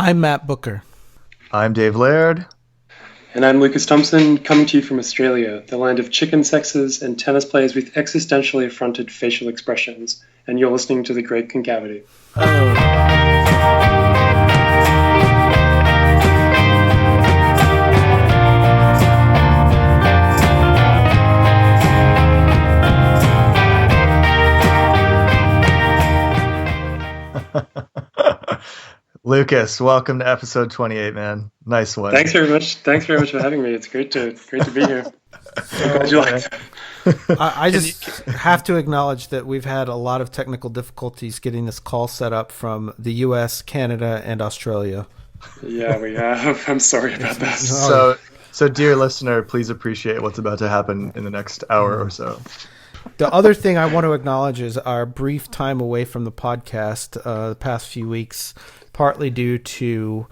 I'm Matt Booker. I'm Dave Laird. And I'm Lucas Thompson, coming to you from Australia, the land of chicken sexes and tennis players with existentially affronted facial expressions. And you're listening to The Great Concavity. Lucas, welcome to episode 28, man. Nice one. Thanks very much. Thanks very much for having me. It's great to be here. I just have to acknowledge that we've had a lot of technical difficulties getting this call set up from the U.S., Canada, and Australia. Yeah, we have. I'm sorry about that. So, dear listener, please appreciate what's about to happen in the next hour or so. The other thing I want to acknowledge is our brief time away from the podcast the past few weeks, partly due to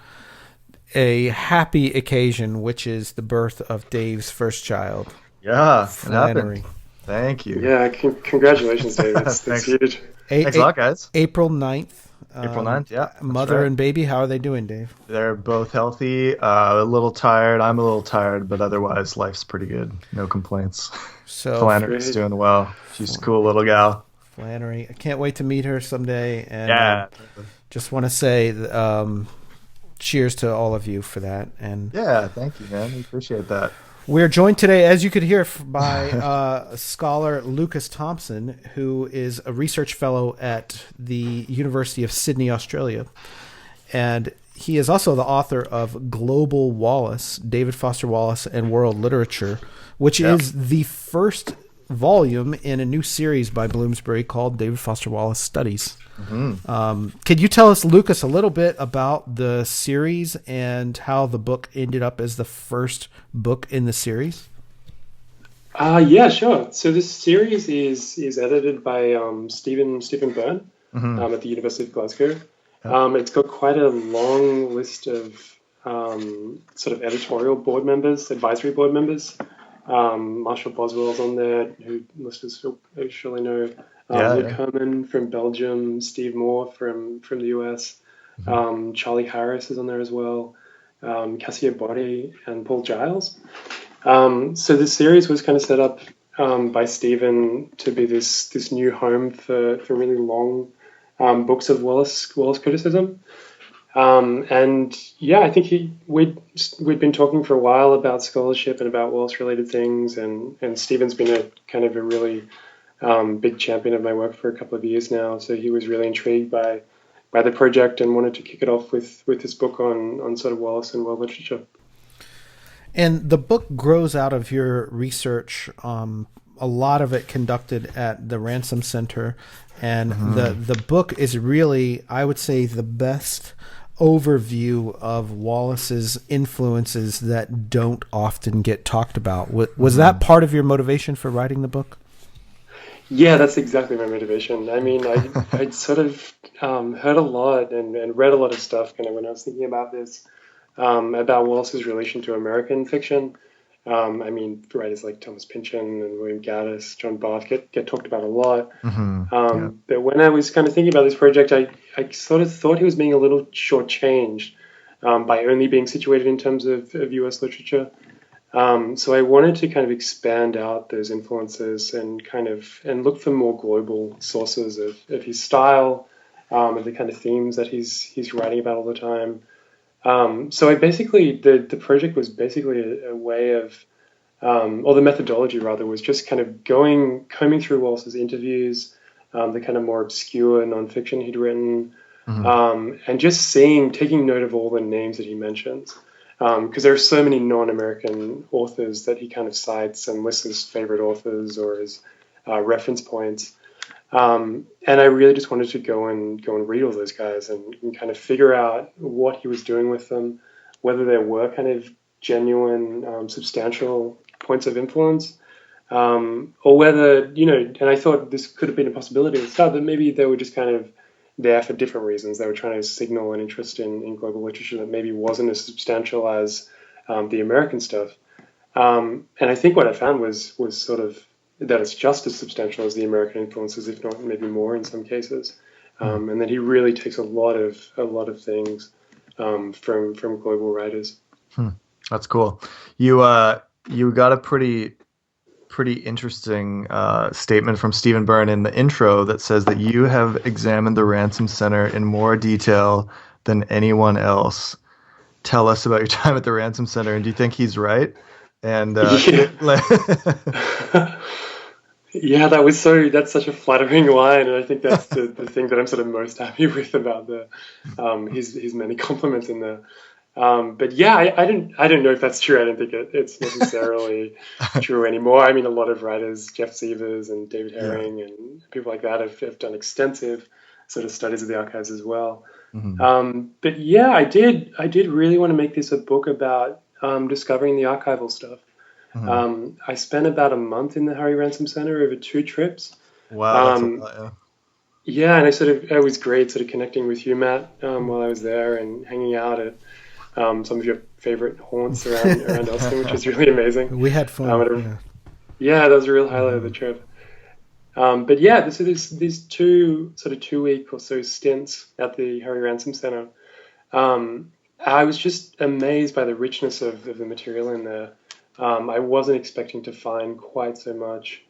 a happy occasion, which is the birth of Dave's first child. Yeah, Flannery. it happened. Thank you. Yeah, congratulations, Dave. It's huge. Thanks a lot, guys. April 9th. April 9th, yeah. Mother and baby, how are they doing, Dave? They're both healthy, a little tired. I'm a little tired, but otherwise life's pretty good. No complaints. So Flannery's doing well. She's a cool little gal. Flannery. I can't wait to meet her someday. And yeah. Just want to say cheers to all of you for that. And yeah, thank you, man. We appreciate that. We're joined today, as you could hear, by scholar Lucas Thompson, who is a research fellow at the University of Sydney, Australia. And he is also the author of Global Wallace, David Foster Wallace and World Literature, which is the first volume in a new series by Bloomsbury called David Foster Wallace Studies. Mm-hmm. Could you tell us, Lucas, a little bit about the series and how the book ended up as the first book in the series? Yeah, sure. So this series is edited by Stephen Byrne at the University of Glasgow. It's got quite a long list of sort of editorial board members, advisory board members. Marshall Boswell's on there, who listeners will surely know. Luke Herman from Belgium, Steve Moore from the US, Charlie Harris is on there as well, Cassia Body and Paul Giles. So this series was kind of set up by Stephen to be this new home for really long books of Wallace criticism. And yeah, I think we'd been talking for a while about scholarship and about Wallace related things, and Stephen's been a kind of a really big champion of my work for a couple of years now. So he was really intrigued by the project and wanted to kick it off with this book on sort of Wallace and world literature. And the book grows out of your research, a lot of it conducted at the Ransom Center, and the book is really, I would say, the best overview of Wallace's influences that don't often get talked about. Was that part of your motivation for writing the book? Yeah, that's exactly my motivation. I mean, I'd sort of heard a lot and read a lot of stuff kind of when I was thinking about this, about Wallace's relation to American fiction. I mean, writers like Thomas Pynchon and William Gaddis, John Barth get talked about a lot. But when I was kind of thinking about this project, I sort of thought he was being a little shortchanged by only being situated in terms of US literature. So I wanted to kind of expand out those influences and look for more global sources of his style, of the kind of themes that he's writing about all the time. So the project was basically a way of, or the methodology rather, was just kind of combing through Wallace's interviews, the kind of more obscure nonfiction he'd written, and just taking note of all the names that he mentions. Because there are so many non-American authors that he kind of cites and lists as favorite authors or as reference points. And I really just wanted to go and read all those guys and kind of figure out what he was doing with them, whether there were kind of genuine, substantial points of influence, or whether, and I thought this could have been a possibility at the start, that maybe they were just kind of there for different reasons. They were trying to signal an interest in global literature that maybe wasn't as substantial as the American stuff. And I think what I found was sort of that it's just as substantial as the American influences, if not maybe more in some cases. And that he really takes a lot of things from global writers. That's cool. You got a pretty interesting statement from Stephen Byrne in the intro that says that you have examined the Ransom Center in more detail than anyone else. Tell us about your time at the Ransom Center, and do you think he's right? And Yeah. Yeah, that's such a flattering line, and I think that's the thing that I'm sort of most happy with about the his many compliments in there. But yeah, I don't know if that's true. I don't think it's necessarily true anymore. I mean, a lot of writers, Jeff Severs and David yeah. Herring and people like that have done extensive sort of studies of the archives as well. Mhm. But yeah, I did really want to make this a book about discovering the archival stuff. Mhm. I spent about a month in the Harry Ransom Center over 2 trips. Wow, that's a Um, lot. Yeah. yeah, and it was great sort of connecting with you, Matt, while I was there and hanging out at some of your favorite haunts around Austin, which was really amazing. We had fun. Yeah. Yeah, that was a real highlight of the trip. But yeah, these 2 week or so stints at the Harry Ransom Center. I was just amazed by the richness of the material in there. I wasn't expecting to find quite so much.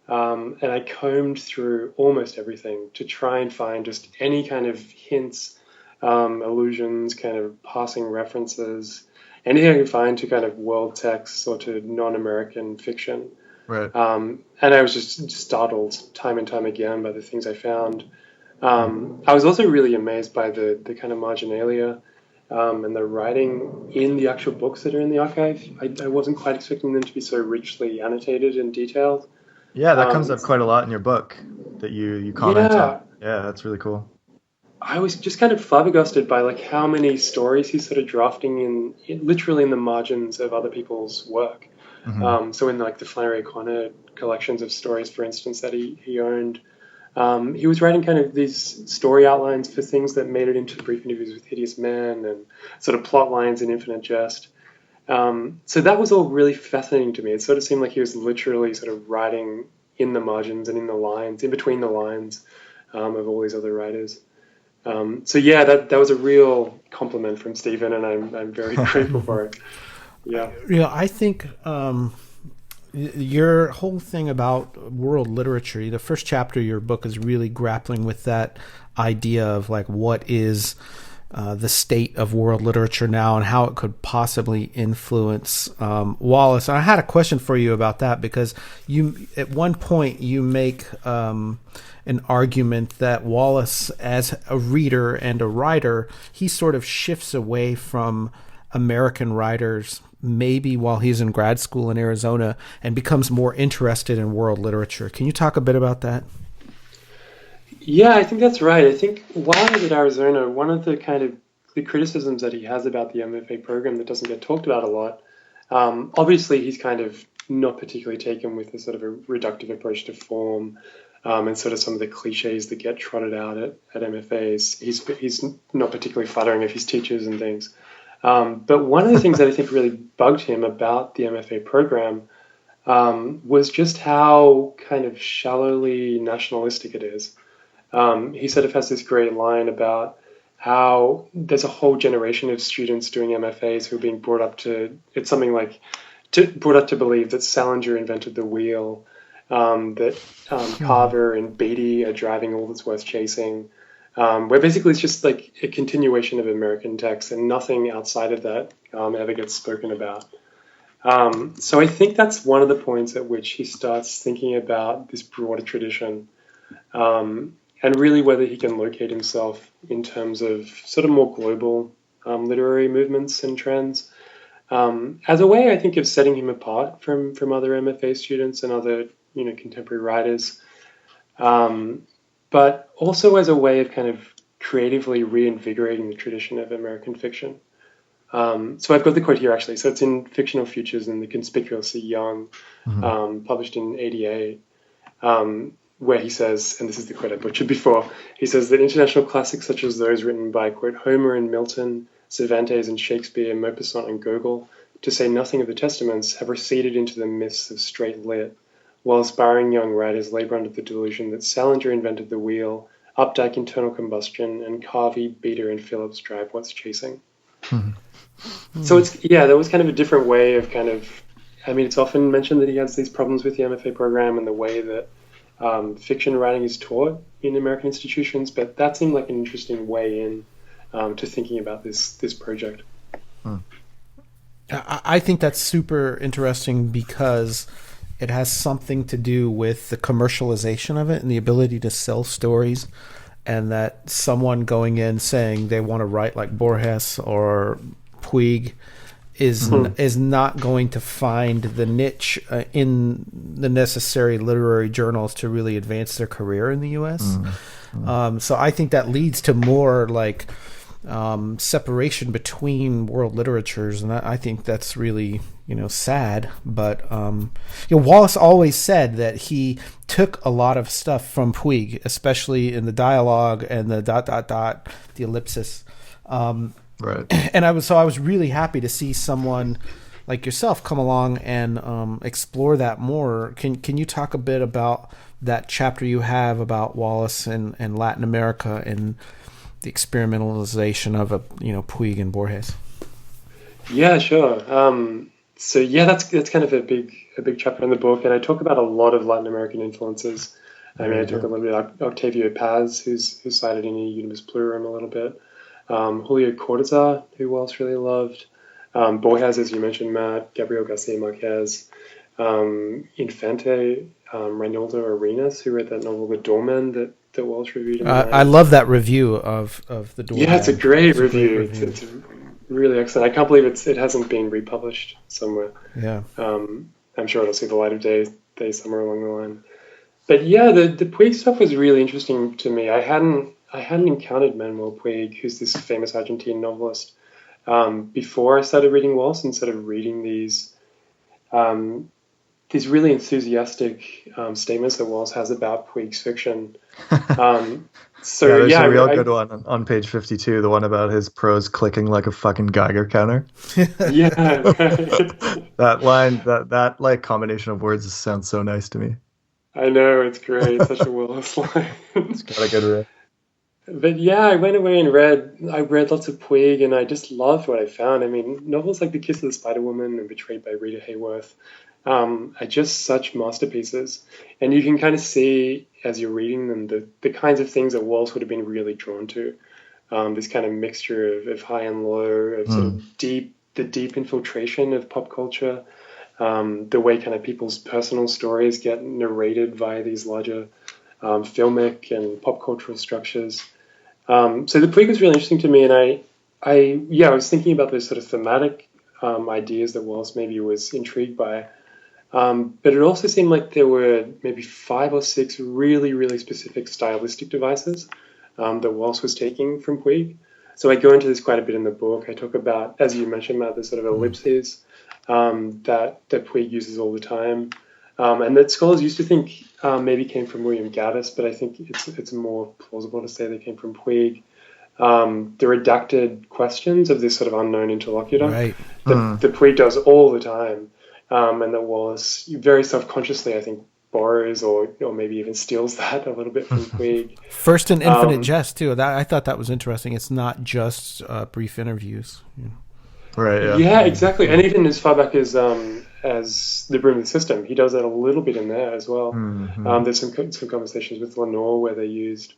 And I combed through almost everything to try and find just any kind of hints, allusions, kind of passing references, anything I could find to kind of world texts or to non-American fiction. Right. And I was just startled time and time again by the things I found. I was also really amazed by the kind of marginalia and the writing in the actual books that are in the archive. I wasn't quite expecting them to be so richly annotated and detailed. Yeah, that comes Um, up quite a lot in your book that you comment on. yeah, Yeah, that's really cool. I was just kind of flabbergasted by like how many stories he's sort of drafting literally in the margins of other people's work. Hmm. So in like the Flannery O'Connor collections of stories, for instance, that he owned, he was writing kind of these story outlines for things that made it into brief interviews with Hideous Men and sort of plot lines in Infinite Jest. So that was all really fascinating to me. It sort of seemed like he was literally sort of writing in the margins and in the lines, in between the lines of all these other writers. So yeah, that was a real compliment from Stephen, and I'm very grateful for it. Yeah. I think your whole thing about world literature, the first chapter of your book is really grappling with that idea of like what is the state of world literature now and how it could possibly influence Wallace. And I had a question for you about that because you, at one point, you make an argument that Wallace, as a reader and a writer, he sort of shifts away from American writers maybe while he's in grad school in Arizona and becomes more interested in world literature. Can you talk a bit about that? Yeah, I think that's right. I think while I was at Arizona, one of the kind of the criticisms that he has about the MFA program that doesn't get talked about a lot, obviously he's kind of not particularly taken with a sort of a reductive approach to form, and sort of some of the cliches that get trotted out at MFAs. He's not particularly flattering of his teachers and things. But one of the things that I think really bugged him about the MFA program was just how kind of shallowly nationalistic it is. He sort of has this great line about how there's a whole generation of students doing MFAs who are being brought up to, it's something like, brought up to believe that Salinger invented the wheel, that Carver and Beatty are driving all that's worth chasing, where basically it's just like a continuation of American text and nothing outside of that ever gets spoken about. So I think that's one of the points at which he starts thinking about this broader tradition. And really whether he can locate himself in terms of sort of more global literary movements and trends, as a way, I think, of setting him apart from other MFA students and other contemporary writers, but also as a way of kind of creatively reinvigorating the tradition of American fiction. So I've got the quote here actually. So it's in Fictional Futures and the Conspicuously Young, published in '88. Where he says, and this is the quote I butchered before, he says that international classics such as those written by, quote, Homer and Milton, Cervantes and Shakespeare, Maupassant and Gogol, to say nothing of the Testaments, have receded into the myths of straight lit, while aspiring young writers labor under the delusion that Salinger invented the wheel, Updike internal combustion, and Carvey, Beater, and Phillips drive what's chasing. So that was kind of a different way of I mean, it's often mentioned that he has these problems with the MFA program and the way that fiction writing is taught in American institutions, but that seemed like an interesting way in to thinking about this project. I think that's super interesting because it has something to do with the commercialization of it and the ability to sell stories, and that someone going in saying they want to write like Borges or Puig is not going to find the niche in the necessary literary journals to really advance their career in the U.S. So I think that leads to more like separation between world literatures, and I think that's really sad. But Wallace always said that he took a lot of stuff from Puig, especially in the dialogue and the ... the ellipsis. Right. And I was really happy to see someone like yourself come along and explore that more. Can you talk a bit about that chapter you have about Wallace and Latin America and the experimentalization of Puig and Borges? Yeah, sure. So that's kind of a big chapter in the book, and I talk about a lot of Latin American influences. I mean, I talk a little bit about Octavio Paz, who's cited in Universe Plurium a little bit. Julio Cortázar, who Wallace really loved. Borges, as you mentioned, Matt. Gabriel Garcia Marquez. Infante, Reinaldo Arenas, who wrote that novel The Doorman that Wallace reviewed. I love that review of The Doorman. Yeah, it's a great review. It's really excellent. I can't believe it hasn't been republished somewhere. Yeah. I'm sure it'll see the light of day somewhere along the line. But yeah, the Puig stuff was really interesting to me. I hadn't encountered Manuel Puig, who's this famous Argentine novelist, before I started reading Wallace and started reading these really enthusiastic statements that Wallace has about Puig's fiction. There's a real good one on page 52, the one about his prose clicking like a fucking Geiger counter. Yeah. That line, that like combination of words sounds so nice to me. I know, it's great. Such a Wallace line. It's got a good riff. But yeah, I went away and read lots of Puig, and I just loved what I found. I mean, novels like The Kiss of the Spider Woman and Betrayed by Rita Hayworth are just such masterpieces. And you can kind of see, as you're reading them, the kinds of things that Wallace would have been really drawn to. This kind of mixture of high and low, of sort of deep infiltration of pop culture, the way kind of people's personal stories get narrated via these larger filmic and pop cultural structures. So the Puig was really interesting to me, and I was thinking about those sort of thematic ideas that Wallace maybe was intrigued by. But it also seemed like there were maybe 5 or 6 really, really specific stylistic devices that Wallace was taking from Puig. So I go into this quite a bit in the book. I talk about, as you mentioned, Matt, the sort of ellipses that Puig uses all the time. And that scholars used to think maybe came from William Gaddis, but I think it's more plausible to say they came from Puig. The redacted questions of this sort of unknown interlocutor that Puig does all the time, and that Wallace very self-consciously, I think, borrows or maybe even steals that a little bit from Puig. First in Infinite Jest, too. I thought that was interesting. It's not just brief interviews. Right, yeah. Yeah, exactly. And even as far back as The Broom of the System, he does that a little bit in there as well. There's some conversations with Lenore where they used.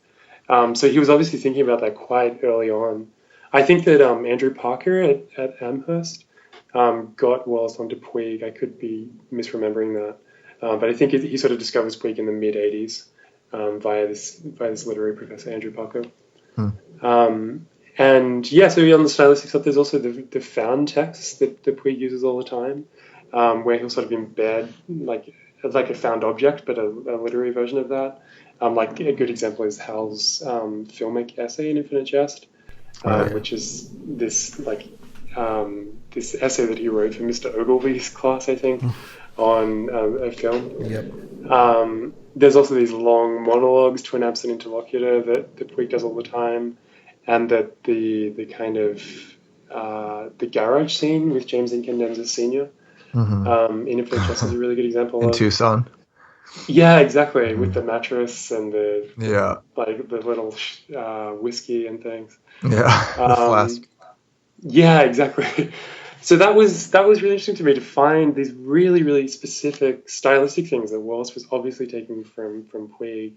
So he was obviously thinking about that quite early on. I think that Andrew Parker at Amherst got Wallace onto Puig. I could be misremembering that. But I think he sort of discovers Puig in the mid-'80s via this literary professor, Andrew Parker. And yeah, so on the stylistic stuff, there's also the found texts that Puig uses all the time, where he'll sort of embed like a found object, but a literary version of that. Like a good example is Hal's filmic essay in Infinite Jest, which is this this essay that he wrote for Mr. Ogilvy's class, I think, on a film. Yep. There's also these long monologues to an absent interlocutor that Puig does all the time. And that the kind of the garage scene with James Incandenza Sr. In Infinite Jest is a really good example. In Tucson. Yeah, exactly. With the mattress and the little whiskey and things. Yeah, the flask. Yeah, exactly. So that was really interesting to me to find these really, really specific stylistic things that Wallace was obviously taking from Puig.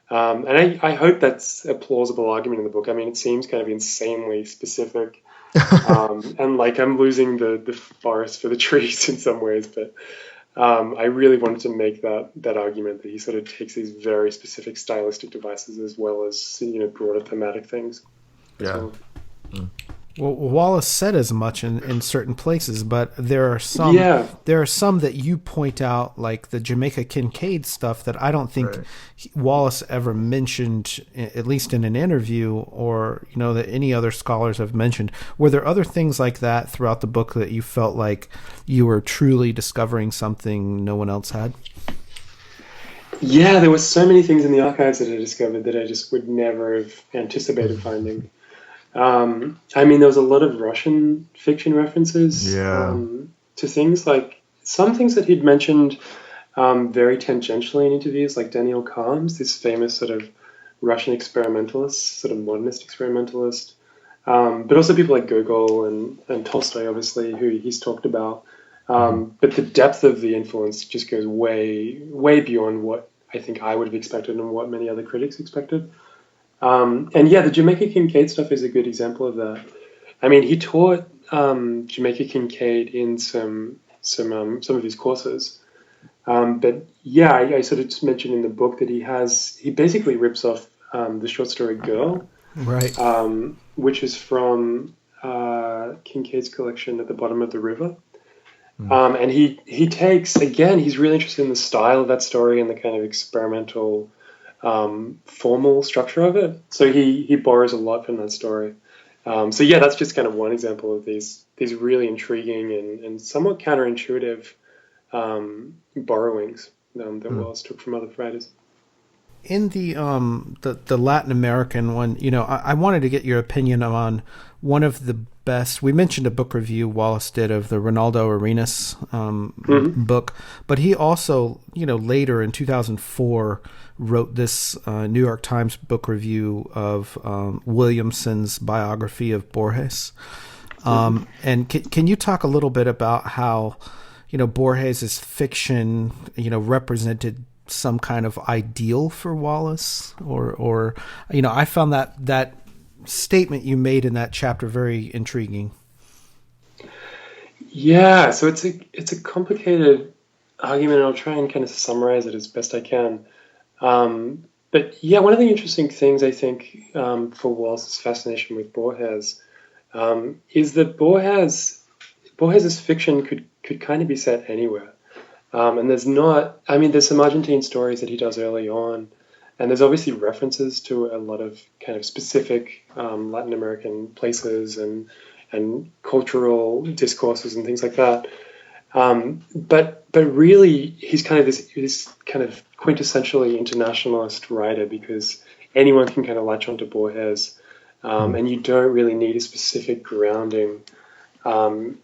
And I hope that's a plausible argument in the book. I mean, it seems kind of insanely specific, and like I'm losing the forest for the trees in some ways, but I really wanted to make that argument that he sort of takes these very specific stylistic devices as well as broader thematic things as Yeah. well. Well, Wallace said as much in certain places, but there are Yeah. some that you point out, like the Jamaica Kincaid stuff, that I don't think Right. Wallace ever mentioned, at least in an interview, or that any other scholars have mentioned. Were there other things like that throughout the book that you felt like you were truly discovering something no one else had? Yeah, there were so many things in the archives that I discovered that I just would never have anticipated finding. I mean, there was a lot of Russian fiction references Yeah. to things like some things that he'd mentioned very tangentially in interviews, like Daniel Kahne's, this famous sort of Russian experimentalist, sort of modernist experimentalist, but also people like Gogol and Tolstoy, obviously, who he's talked about. But the depth of the influence just goes way, way beyond what I think I would have expected and what many other critics expected. And yeah, the Jamaica Kincaid stuff is a good example of that. I mean, he taught Jamaica Kincaid in some of his courses. But yeah, I sort of just mentioned in the book that he basically rips off the short story Girl, Right. which is from Kincaid's collection At the Bottom of the River. And he takes, again, he's really interested in the style of that story and the kind of experimental formal structure of it. So he borrows a lot from that story. So yeah, that's just kind of one example of these really intriguing and somewhat counterintuitive borrowings that Wallace took from other writers. In the Latin American one, I wanted to get your opinion on one of the best. We mentioned a book review Wallace did of the Ronaldo Arenas book, but he also, later in 2004 wrote this New York Times book review of Williamson's biography of Borges. And can you talk a little bit about how, Borges's fiction, represented some kind of ideal for Wallace, or I found that statement you made in that chapter very intriguing. Yeah, so it's a complicated argument. I'll try and kind of summarize it as best I can. But yeah, one of the interesting things I think for Wallace's fascination with Borges is that Borges's fiction could kind of be set anywhere. And there's some Argentine stories that he does early on, and there's obviously references to a lot of kind of specific Latin American places and cultural discourses and things like that. But really, he's kind of this kind of quintessentially internationalist writer because anyone can kind of latch onto Borges, and you don't really need a specific grounding in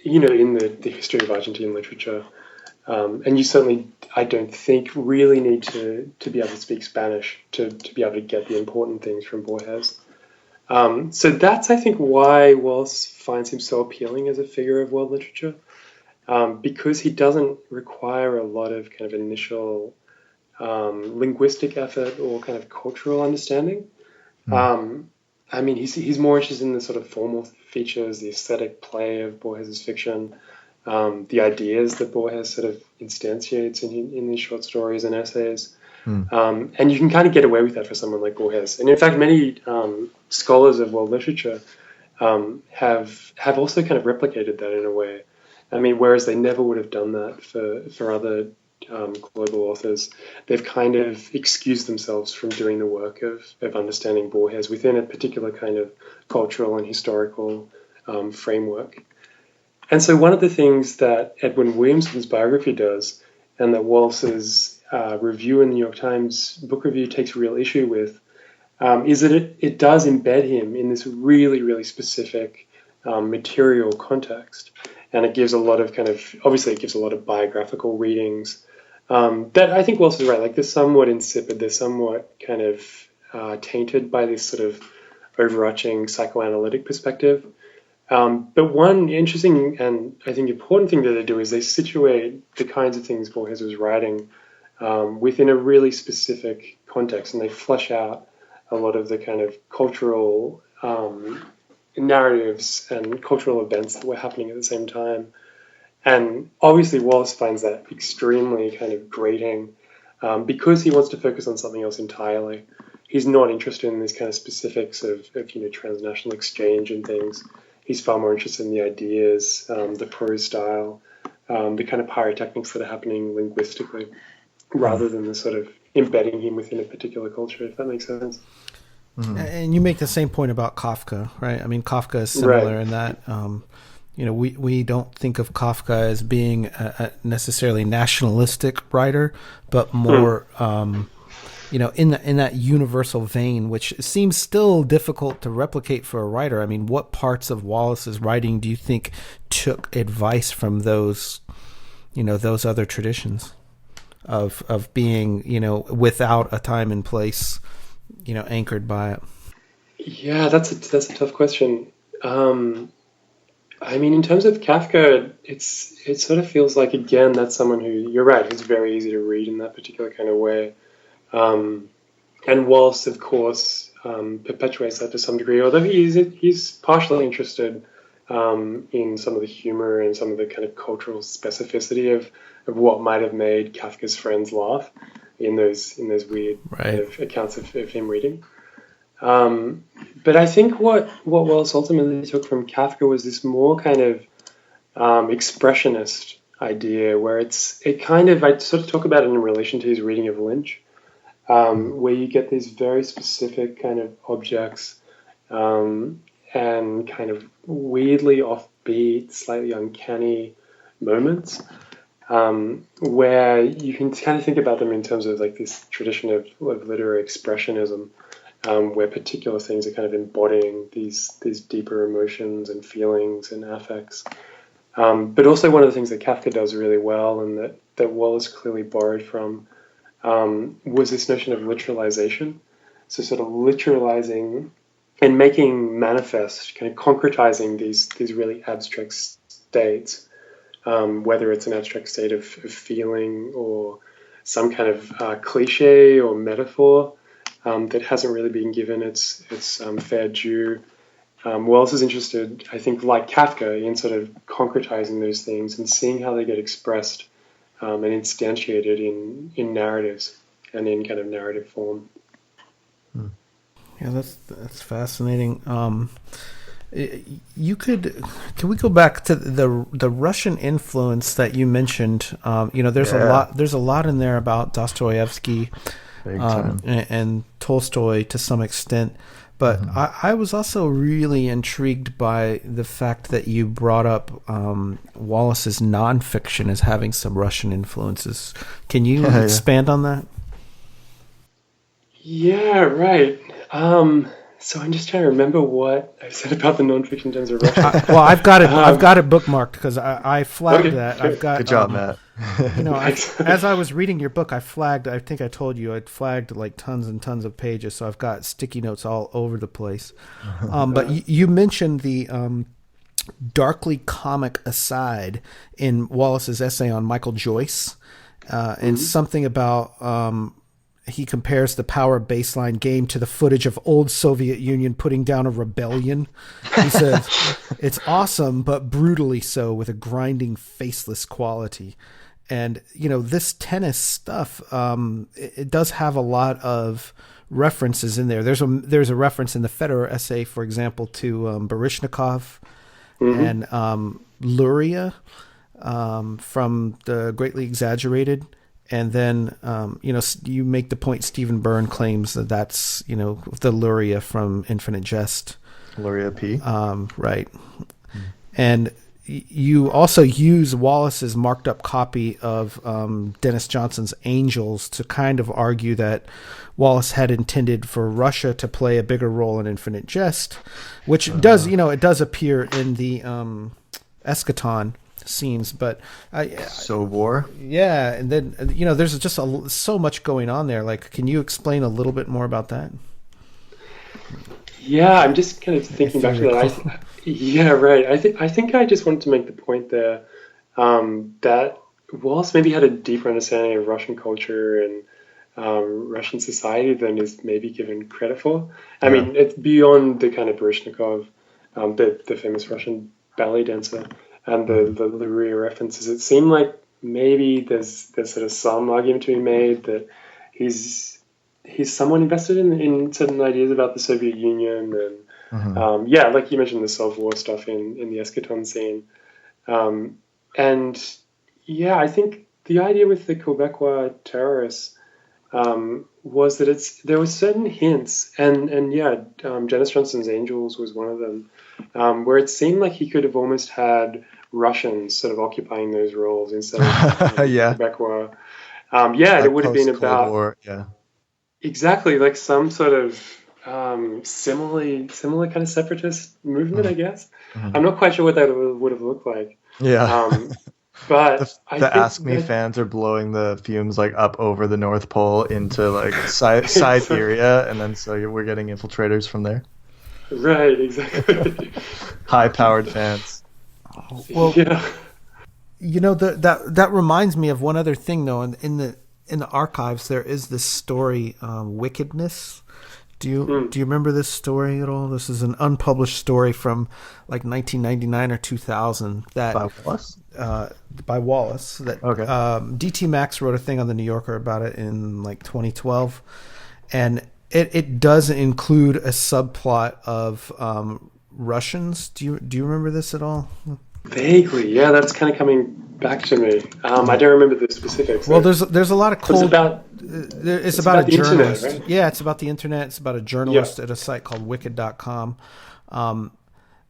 the history of Argentine literature. And you certainly, I don't think, really need to be able to speak Spanish to be able to get the important things from Borges. So that's, I think, why Wallace finds him so appealing as a figure of world literature, because he doesn't require a lot of kind of initial linguistic effort or kind of cultural understanding. I mean, he's more interested in the sort of formal features, the aesthetic play of Borges's fiction, the ideas that Borges sort of instantiates in these short stories and essays. And you can kind of get away with that for someone like Borges. And in fact, many scholars of world literature have also kind of replicated that in a way. I mean, whereas they never would have done that for other global authors, they've kind of excused themselves from doing the work of understanding Borges within a particular kind of cultural and historical framework. And so one of the things that Edwin Williamson's biography does, and that Wallace's review in the New York Times book review takes real issue with, is that it does embed him in this really, really specific material context. And it gives a lot of obviously it gives a lot of biographical readings that I think Wallace is right. Like they're somewhat insipid, they're somewhat kind of tainted by this sort of overarching psychoanalytic perspective. But one interesting and I think important thing that they do is they situate the kinds of things Borges was writing within a really specific context, and they flesh out a lot of the kind of cultural narratives and cultural events that were happening at the same time. And obviously Wallace finds that extremely kind of grating because he wants to focus on something else entirely. He's not interested in these kind of specifics of transnational exchange and things. He's far more interested in the ideas, the prose style, the kind of pyrotechnics that are happening linguistically, rather than the sort of embedding him within a particular culture, if that makes sense. Mm-hmm. And you make the same point about Kafka, right? I mean, Kafka is similar in that, we don't think of Kafka as being a necessarily nationalistic writer, but more, in that universal vein, which seems still difficult to replicate for a writer. I mean, what parts of Wallace's writing do you think took advice from those other traditions of being, without a time and place, anchored by it? Yeah, that's a tough question. I mean, in terms of Kafka, it sort of feels like, again, that's someone who, you're right, who's very easy to read in that particular kind of way. And Wallace, of course, perpetuates that to some degree, although he's partially interested in some of the humor and some of the kind of cultural specificity of what might have made Kafka's friends laugh in those weird kind of accounts of him reading. But I think what Wallace ultimately took from Kafka was this more kind of expressionist idea, where I sort of talk about it in relation to his reading of Lynch, where you get these very specific kind of objects and kind of weirdly offbeat, slightly uncanny moments, where you can kind of think about them in terms of like this tradition of literary expressionism, where particular things are kind of embodying these deeper emotions and feelings and affects. But also one of the things that Kafka does really well, and that Wallace clearly borrowed from, was this notion of literalization. So sort of literalizing and making manifest, kind of concretizing these really abstract states, whether it's an abstract state of feeling or some kind of cliche or metaphor that hasn't really been given its fair due. Wallace is interested, I think, like Kafka, in sort of concretizing those things and seeing how they get expressed and instantiated in narratives and in kind of narrative form. Yeah, that's fascinating. Can we go back to the Russian influence that you mentioned? There's a lot in there about Dostoevsky and Tolstoy to some extent. But I was also really intrigued by the fact that you brought up Wallace's nonfiction as having some Russian influences. Can you expand on that? Yeah, right. So I'm just trying to remember what I said about the nonfiction in terms of Russian. I've got it bookmarked because I flagged that. I've got. Good job, Matt. As I was reading your book, I think I told you I'd flagged like tons and tons of pages, so I've got sticky notes all over the place. But you mentioned the darkly comic aside in Wallace's essay on Michael Joyce, and something about he compares the power baseline game to the footage of old Soviet Union putting down a rebellion. He says, it's awesome, but brutally so, with a grinding, faceless quality. And, this tennis stuff, it does have a lot of references in there. There's a reference in the Federer essay, for example, to Baryshnikov and Luria from the Greatly Exaggerated. And then, you make the point Stephen Byrne claims that's, the Luria from Infinite Jest. Luria P. Right. And you also use Wallace's marked up copy of Dennis Johnson's Angels to kind of argue that Wallace had intended for Russia to play a bigger role in Infinite Jest, which does, it does appear in the eschaton scenes, but war. Yeah, and then there's just so much going on there. Like, can you explain a little bit more about that? Yeah, I'm just kind of thinking back to that. Yeah, right. I think I just wanted to make the point there that Wallace maybe had a deeper understanding of Russian culture and Russian society than is maybe given credit for. I Yeah. mean, it's beyond the kind of Baryshnikov, the famous Russian ballet dancer, and the Luria references. It seemed like maybe there's sort of some argument to be made that he's somewhat invested in certain ideas about the Soviet Union and yeah, like you mentioned, the Soviet War stuff in the eschaton scene. And yeah, I think the idea with the Quebecois terrorists was that there were certain hints, and yeah, Janice Johnson's Angels was one of them, where it seemed like he could have almost had Russians sort of occupying those roles instead of Yeah. Quebecois. Yeah, Like it would have been post-Cold about War. Yeah. exactly like some sort of similar kind of separatist movement, I guess. I'm not quite sure what that would have looked like. Yeah. But The, I the think Ask Me that fans are blowing the fumes like up over the North Pole into like Siberia, and then we're getting infiltrators from there. right, exactly. High-powered fans. Well, Yeah. that reminds me of one other thing though. In the archives, there is this story, Wickedness. Do you remember this story at all? This is an unpublished story from like 1999 or 2000 that By Wallace? By Wallace. That Okay. D.T. Max wrote a thing on the New Yorker about it in like 2012, and it does include a subplot of Russians. Do you remember this at all? Vaguely, yeah, that's kind of coming back to me. I don't remember the specifics. Well, there's a lot of cold. It's about a the internet, journalist. right? Yeah, it's about the internet. It's about a journalist at a site called Wicked.com.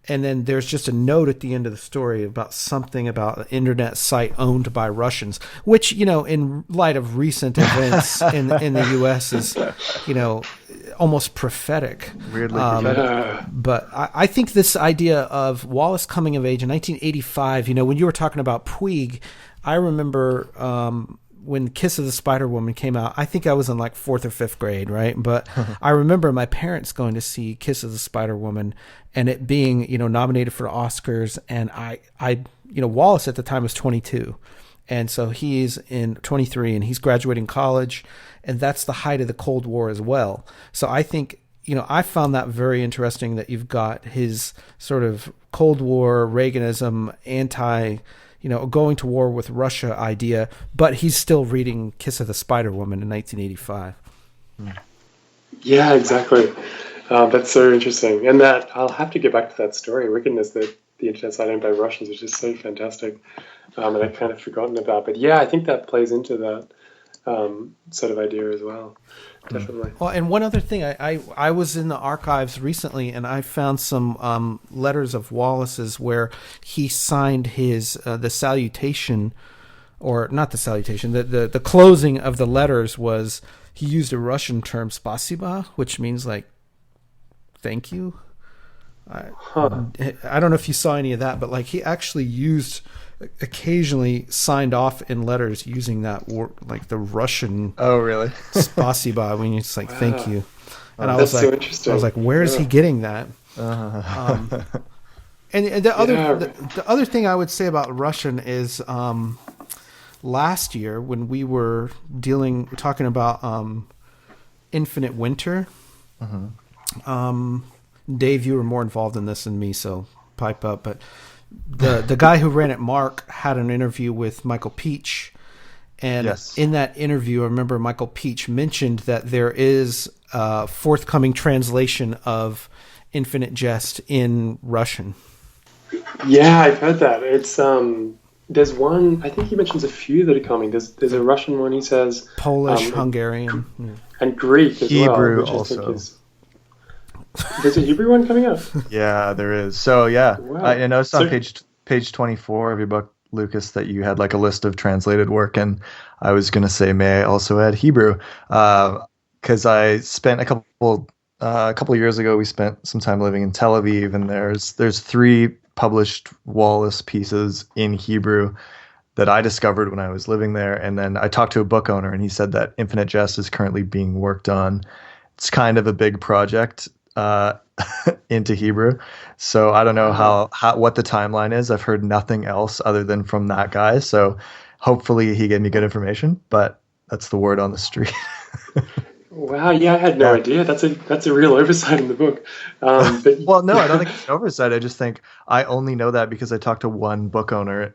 And then there's just a note at the end of the story about something about an internet site owned by Russians, which, in light of recent events in the U.S. is, almost prophetic. Weirdly But I think this idea of Wallace coming of age in 1985, when you were talking about Puig, I remember when Kiss of the Spider Woman came out. I think I was in like 4th or 5th grade, right? But I remember my parents going to see Kiss of the Spider Woman and it being, nominated for Oscars. And I Wallace at the time was 22. And so he's in 23 and he's graduating college, and that's the height of the Cold War as well. So I think, I found that very interesting that you've got his sort of Cold War, Reaganism, going to war with Russia idea, but he's still reading Kiss of the Spider Woman in 1985. Yeah, exactly. That's so interesting. And that I'll have to get back to that story, Wickedness, that the internet site owned by Russians, which is so fantastic. And I'd kind of forgotten about. But yeah, I think that plays into that sort of idea as well. Definitely. Well, and one other thing, I was in the archives recently, and I found some letters of Wallace's where he signed his the salutation, or not the salutation, the closing of the letters was, he used a Russian term, spasiba, which means like thank you. I don't know if you saw any of that, but like he actually occasionally signed off in letters using that word, like the Russian. Oh, really? Spasiba, when it's like thank you. And That's so interesting. I was like, where is he getting that? And the other thing I would say about Russian is last year when we were talking about Infinite Winter. Dave, you were more involved in this than me, so pipe up. But the guy who ran it, Mark, had an interview with Michael Peach, and in that interview, I remember Michael Peach mentioned that there is a forthcoming translation of Infinite Jest in Russian. Yeah, I've heard that. It's there's one. I think he mentions a few that are coming. There's a Russian one. He says Polish, Hungarian, and Greek as Hebrew well. Which also. I think is, there's a Hebrew one coming out. Yeah, there is. So yeah, Wow. I noticed on page 24 of your book, Lucas, that you had like a list of translated work, and I was gonna say, may I also add Hebrew? Because I spent a couple years ago, we spent some time living in Tel Aviv, and there's 3 published Wallace pieces in Hebrew that I discovered when I was living there. And then I talked to a book owner, and he said that Infinite Jest is currently being worked on. It's kind of a big project. into Hebrew. So I don't know Wow. how what the timeline is. I've heard nothing else other than from that guy. So hopefully he gave me good information, but that's the word on the street. Wow, yeah, I had no Yeah. idea. That's a real oversight in the book. But Well, no, I don't think it's an oversight. I just think I only know that because I talked to one bookstore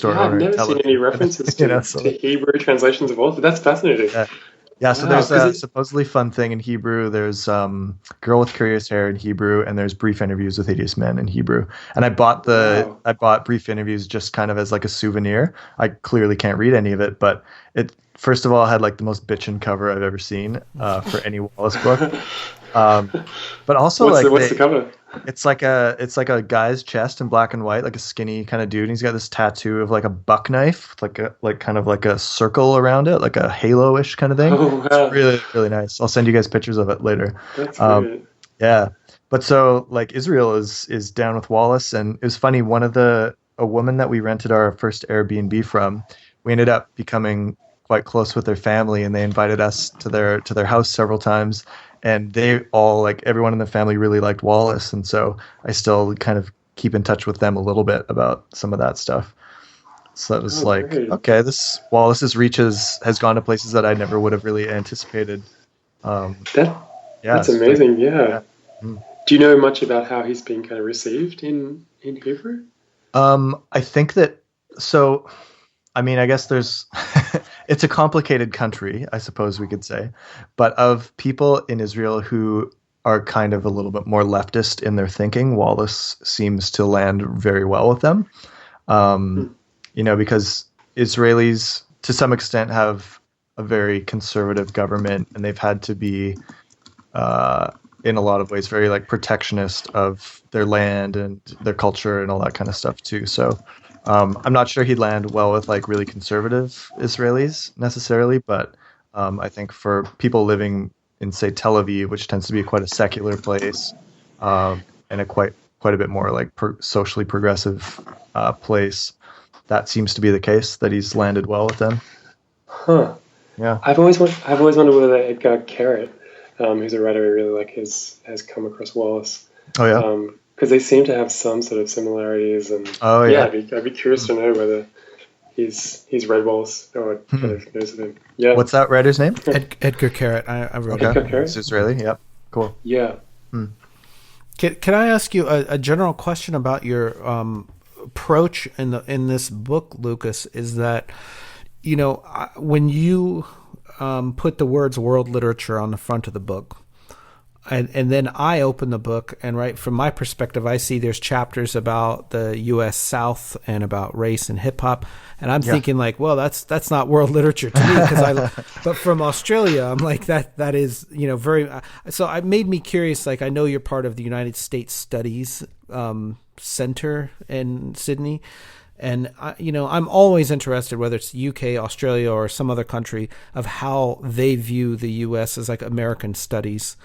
yeah, I've owner in never Tel seen any Aviv. references You know, to so Hebrew translations of author. That's fascinating. yeah. Yeah, so Wow, there's because a it. supposedly fun thing in Hebrew. There's Girl with Curious Hair in Hebrew, and there's Brief Interviews with Hideous Men in Hebrew. And Wow. I bought Brief Interviews just kind of as like a souvenir. I clearly can't read any of it, but it first of all had like the most bitchin' cover I've ever seen for any Wallace book. Um, but also What's the like what's the cover? it's like a guy's chest in black and white, like a skinny kind of dude. And he's got this tattoo of like a buck knife, like kind of like a circle around it, like a halo-ish kind of thing. Oh It's wow, really really nice. I'll send you guys pictures of it later. that's Um, great. yeah, but so like Israel is down with Wallace, and it was funny. A woman that we rented our first Airbnb from, we ended up becoming quite close with their family, and they invited us to their house several times. And they all like everyone in the family really liked Wallace, and so I still kind of keep in touch with them a little bit about some of that stuff. So it was Oh like, great. okay, this Wallace's reach has gone to places that I never would have really anticipated. Um, That yeah, that's it's pretty amazing. cool. Yeah. Yeah. Mm. Do you know much about how he's been kind of received in Hebrew? I think that so. I mean, I guess there's it's a complicated country, I suppose we could say. But of people in Israel who are kind of a little bit more leftist in their thinking, Wallace seems to land very well with them. Um, Hmm. because Israelis to some extent have a very conservative government, and they've had to be uh, in a lot of ways very like protectionist of their land and their culture and all that kind of stuff too. So I'm not sure he'd land well with like really conservative Israelis necessarily, but I think for people living in say Tel Aviv, which tends to be quite a secular place, and a quite a bit more like socially progressive place, that seems to be the case that he's landed well with them. Huh. Yeah. I've always wondered whether Edgar Carrot, who's a writer I really like, has come across Wallace, Oh yeah. because they seem to have some sort of similarities, and Oh yeah, yeah. I'd be curious to know whether he's read Wallace or kind Hmm. of knows of him. Yeah, What's that writer's name? Edgar Carrot. I wrote Okay. it. Edgar It's Carrot. Israeli. Yep. Cool. Yeah, Hmm. Can I ask you a general question about your approach in this book, Lucas? Is that when you put the words world literature on the front of the book, and then I open the book, and right from my perspective, I see there's chapters about the U.S. South and about race and hip hop, and I'm Yeah. thinking like, well, that's not world literature to me because but from Australia, I'm like that is very. So it made me curious. Like I know you're part of the United States Studies Center in Sydney. And I'm always interested, whether it's the UK, Australia, or some other country, of how they view the U.S. as like American studies.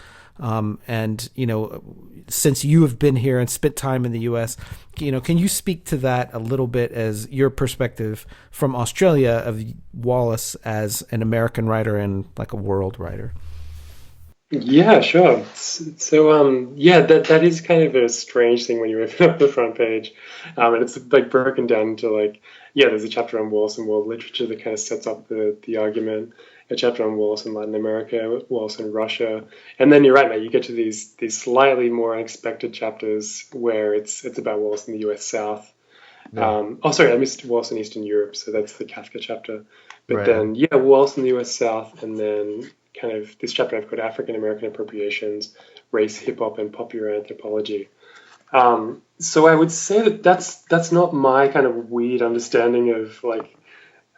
And since you have been here and spent time in the U.S., can you speak to that a little bit as your perspective from Australia of Wallace as an American writer and like a world writer? yeah, sure. So, yeah, that is kind of a strange thing when you open up the front page, and it's like broken down into like, yeah, there's a chapter on Wallace and world literature that kind of sets up the argument, a chapter on Wallace in Latin America, Wallace in Russia, and then you're right, mate. You get to these slightly more unexpected chapters where it's about Wallace in the U.S. South. Yeah. Oh, sorry, I missed Wallace in Eastern Europe, so that's the Kafka chapter. But Right. then, yeah, Wallace in the U.S. South, and then kind of this chapter I've got African American appropriations, race, hip hop, and popular anthropology. So I would say that that's not my kind of weird understanding of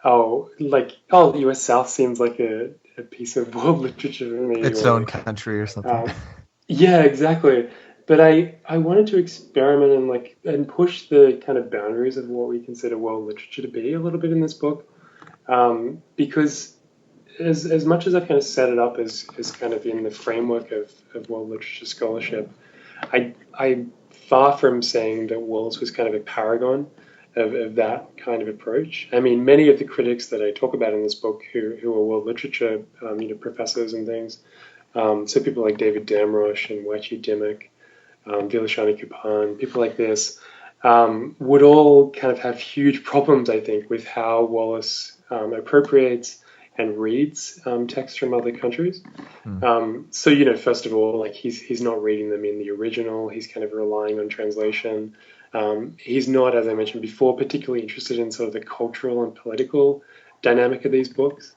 the U.S. South seems like a piece of world literature for me, Its or own like country or something. um, yeah, exactly. But I wanted to experiment and push the kind of boundaries of what we consider world literature to be a little bit in this book, because as much as I've kind of set it up as kind of in the framework of world literature scholarship, I far from saying that Wallace was kind of a paragon of that kind of approach. I mean, many of the critics that I talk about in this book who are world literature professors and things So people like David Damrosch and Wechi Dimmock, Dilashani Kupan, people like this, would all kind of have huge problems, I think, with how Wallace appropriates and reads texts from other countries. So, first of all, like he's not reading them in the original. He's kind of relying on translation. He's not, as I mentioned before, particularly interested in sort of the cultural and political dynamic of these books.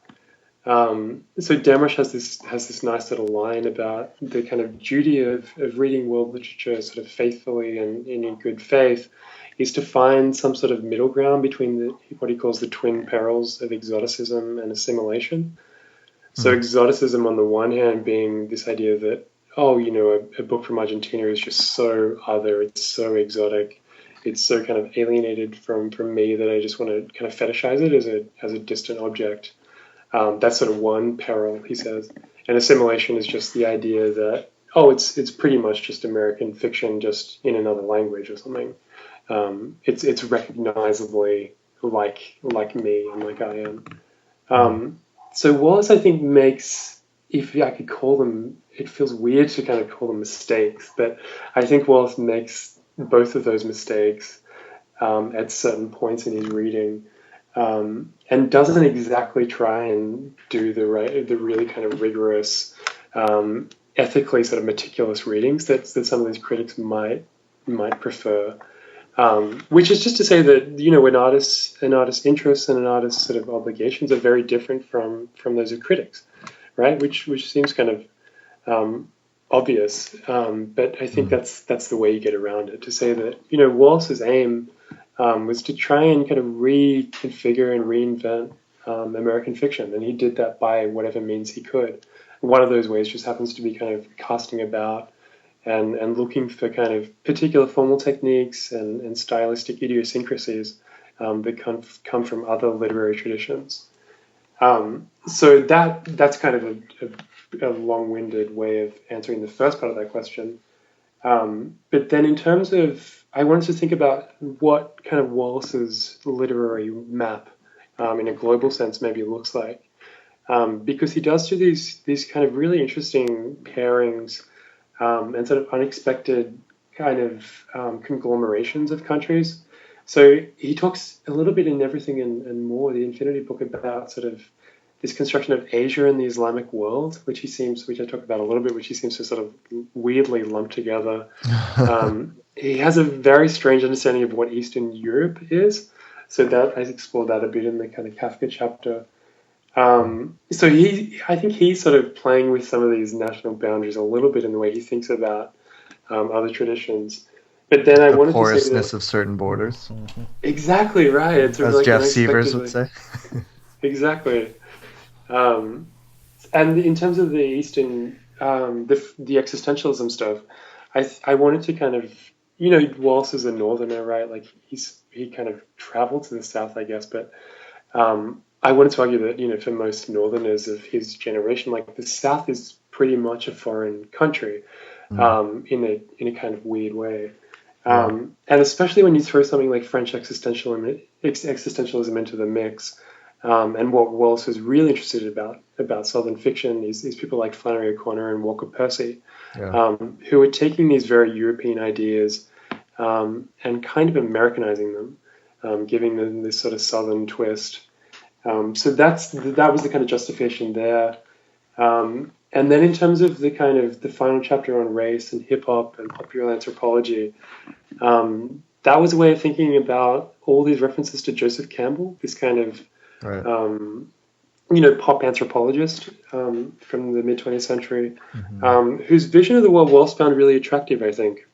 So Damrosch has this nice little line about the kind of duty of reading world literature sort of faithfully and in good faith is to find some sort of middle ground between what he calls the twin perils of exoticism and assimilation. So exoticism on the one hand being this idea that, a book from Argentina is just so other, it's so exotic, it's so kind of alienated from me that I just want to kind of fetishize it as a distant object. That's sort of one peril, he says. And assimilation is just the idea that, it's pretty much just American fiction, just in another language or something. It's recognizably like me and like I am. So Wallace, I think, makes, if I could call them, it feels weird to kind of call them mistakes, but I think Wallace makes both of those mistakes at certain points in his reading. And doesn't exactly try and do the really kind of rigorous, ethically sort of meticulous readings that some of these critics might prefer. Which is just to say that an artist's interests and an artist's sort of obligations are very different from those of critics, right? Which seems kind of obvious, but I think that's the way you get around it. To say that Wallace's aim was to try and kind of reconfigure and reinvent American fiction, and he did that by whatever means he could. One of those ways just happens to be kind of casting about and looking for kind of particular formal techniques and stylistic idiosyncrasies that come from other literary traditions. So that's kind of a long-winded way of answering the first part of that question. But then in terms of, I wanted to think about what kind of Wallace's literary map in a global sense maybe looks like. Because he does do these kind of really interesting pairings and sort of unexpected kind of conglomerations of countries. So he talks a little bit in Everything and More, the Infinity Book, about sort of this construction of Asia and the Islamic world, which I talk about a little bit, which he seems to sort of weirdly lump together. He has a very strange understanding of what Eastern Europe is. So that I explored that a bit in the kind of Kafka chapter. So I think he's sort of playing with some of these national boundaries a little bit in the way he thinks about other traditions. But then I wanted to say porousness of certain borders. Exactly right. It's as like Jeff Severs would say. Exactly. And in terms of the Eastern, the existentialism stuff, I wanted to kind of, Wallace is a northerner, right? Like he kind of traveled to the South, I guess, but I wanted to argue that, for most northerners of his generation, like the South is pretty much a foreign country in a kind of weird way. And especially when you throw something like French existentialism into the mix, and what Wallace was really interested about Southern fiction is people like Flannery O'Connor and Walker Percy, who are taking these very European ideas and kind of Americanizing them, giving them this sort of Southern twist. So that was the kind of justification there. And then in terms of the kind of the final chapter on race and hip hop and popular anthropology, that was a way of thinking about all these references to Joseph Campbell, this kind of pop anthropologist from the mid-20th century, whose vision of the world Wallace found really attractive, I think.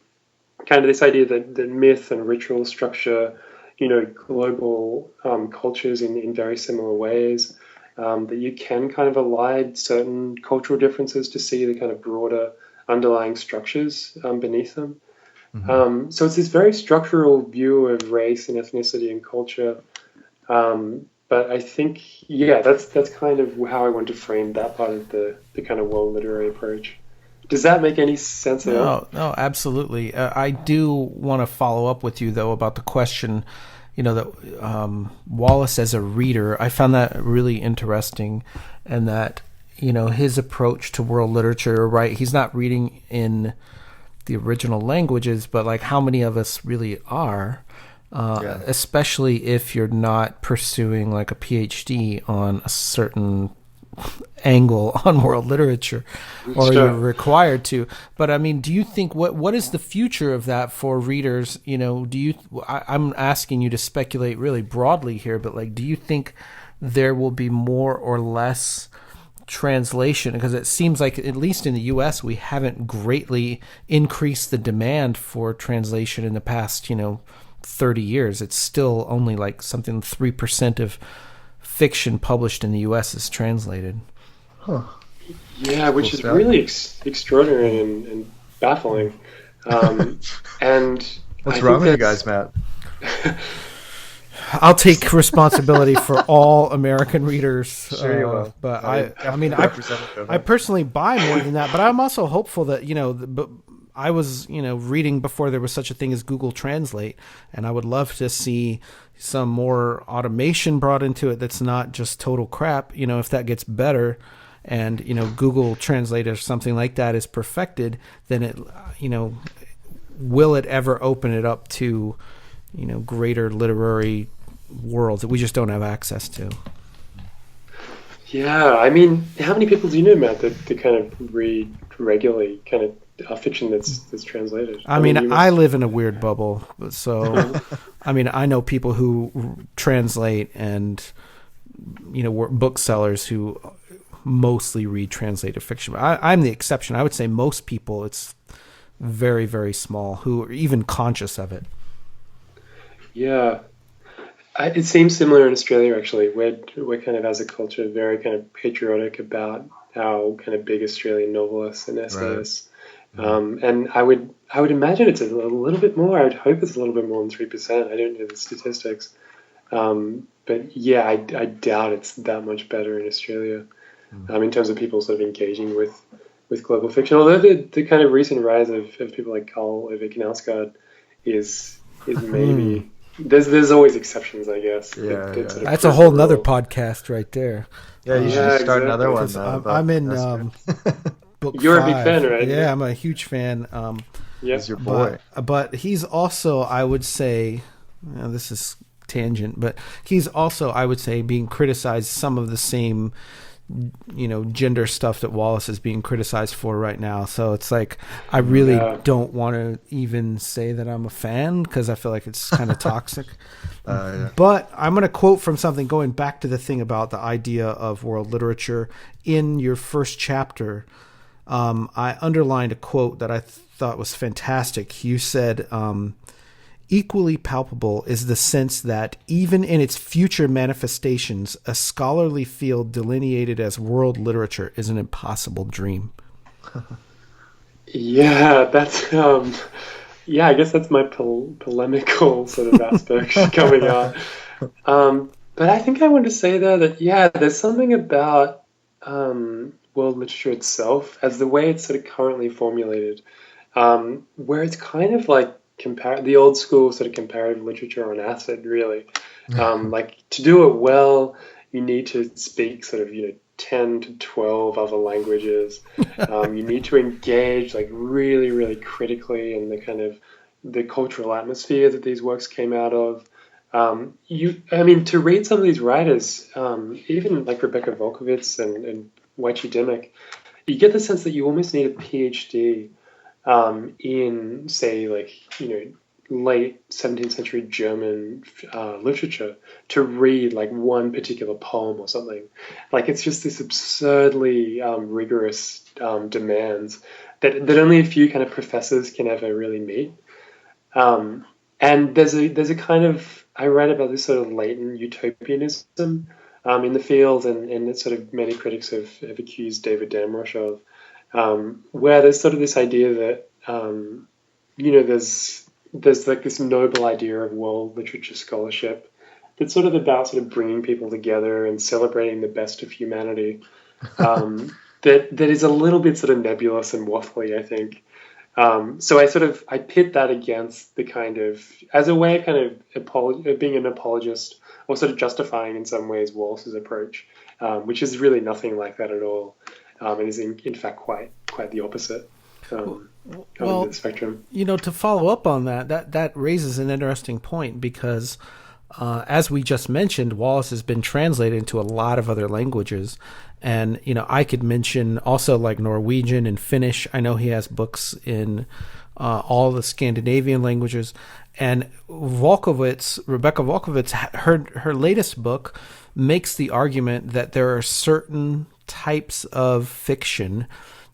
Kind of this idea that myth and ritual structure, global cultures in very similar ways, that you can kind of elide certain cultural differences to see the kind of broader underlying structures beneath them. So it's this very structural view of race and ethnicity and culture. But I think, that's kind of how I want to frame that part of the kind of world literary approach. Does that make any sense at all? No, absolutely. I do want to follow up with you, though, about the question, that Wallace as a reader, I found that really interesting, and that, his approach to world literature, right? He's not reading in the original languages, but like how many of us really are, especially if you're not pursuing like a PhD on a certain angle on world literature, or you're required to. But I mean, do you think what is the future of that for readers? I'm asking you to speculate really broadly here, but like, do you think there will be more or less translation? Because it seems like, at least in the US, we haven't greatly increased the demand for translation in the past 30 years. It's still only like something 3% of fiction published in the US is translated. Huh. Yeah, which is really extraordinary and baffling. And what's wrong with you guys, Matt? I'll take responsibility for all American readers. Sure you will. But I personally buy more than that. But I'm also hopeful that but I was reading before there was such a thing as Google Translate, and I would love to see some more automation brought into it that's not just total crap. If that gets better, and Google Translate or something like that is perfected, then it will it ever open it up to greater literary worlds that we just don't have access to? Yeah, I mean, how many people do you know, Matt, that kind of read regularly kind of fiction that's translated? I mean, I live in a weird bubble, so I mean, I know people who translate, and booksellers who mostly read translated fiction. I'm the exception. I would say most people, it's very, very small who are even conscious of it. Yeah. It seems similar in Australia, actually. We're kind of, as a culture, very kind of patriotic about our kind of big Australian novelists and essayists. Right. And I would imagine it's a little bit more. I would hope it's a little bit more than 3%. I don't know the statistics. But yeah, I doubt it's that much better in Australia in terms of people sort of engaging with global fiction. Although the kind of recent rise of people like Carl Ove Knausgaard is maybe... There's always exceptions, I guess. Yeah, that's a whole nother podcast right there. Yeah, you should start another one. I'm in book You're 5. A big fan, right? Yeah, I'm a huge fan. He's your boy. But he's also, I would say, this is tangent, but he's also, I would say, being criticized some of the same gender stuff that Wallace is being criticized for right now. So it's like, I really don't want to even say that I'm a fan, because I feel like it's kind of toxic. But I'm going to quote from something, going back to the thing about the idea of world literature. In your first chapter, I underlined a quote that I thought was fantastic. You said, equally palpable is the sense that even in its future manifestations, a scholarly field delineated as world literature is an impossible dream. Yeah, that's I guess that's my polemical sort of aspect coming out. But I think I want to say there that there's something about world literature itself, as the way it's sort of currently formulated, where it's kind of like the old school sort of comparative literature on acid, really. Like, to do it well, you need to speak sort of 10 to 12 other languages. You need to engage like really, really critically in the kind of the cultural atmosphere that these works came out of. To read some of these writers, even like Rebecca Volkovitz and Weichi Dimmock, you get the sense that you almost need a PhD in, say, like, late 17th century German literature to read like one particular poem or something. Like, it's just this absurdly rigorous demands that only a few kind of professors can ever really meet. And there's a kind of, I read about this sort of latent utopianism in the field, and it's sort of many critics have accused David Damrosch of, where there's sort of this idea that there's like this noble idea of world literature scholarship that's sort of about sort of bringing people together and celebrating the best of humanity. That is a little bit sort of nebulous and waffly, I think. So I pit that against the kind of, as a way of kind of being an apologist, or sort of justifying in some ways Wallace's approach, which is really nothing like that at all, and is in fact quite the opposite. Well, the spectrum. To follow up on that raises an interesting point because, as we just mentioned, Wallace has been translated into a lot of other languages. And, I could mention also like Norwegian and Finnish. I know he has books in all the Scandinavian languages. And Rebecca Volkovitz, her latest book makes the argument that there are certain types of fiction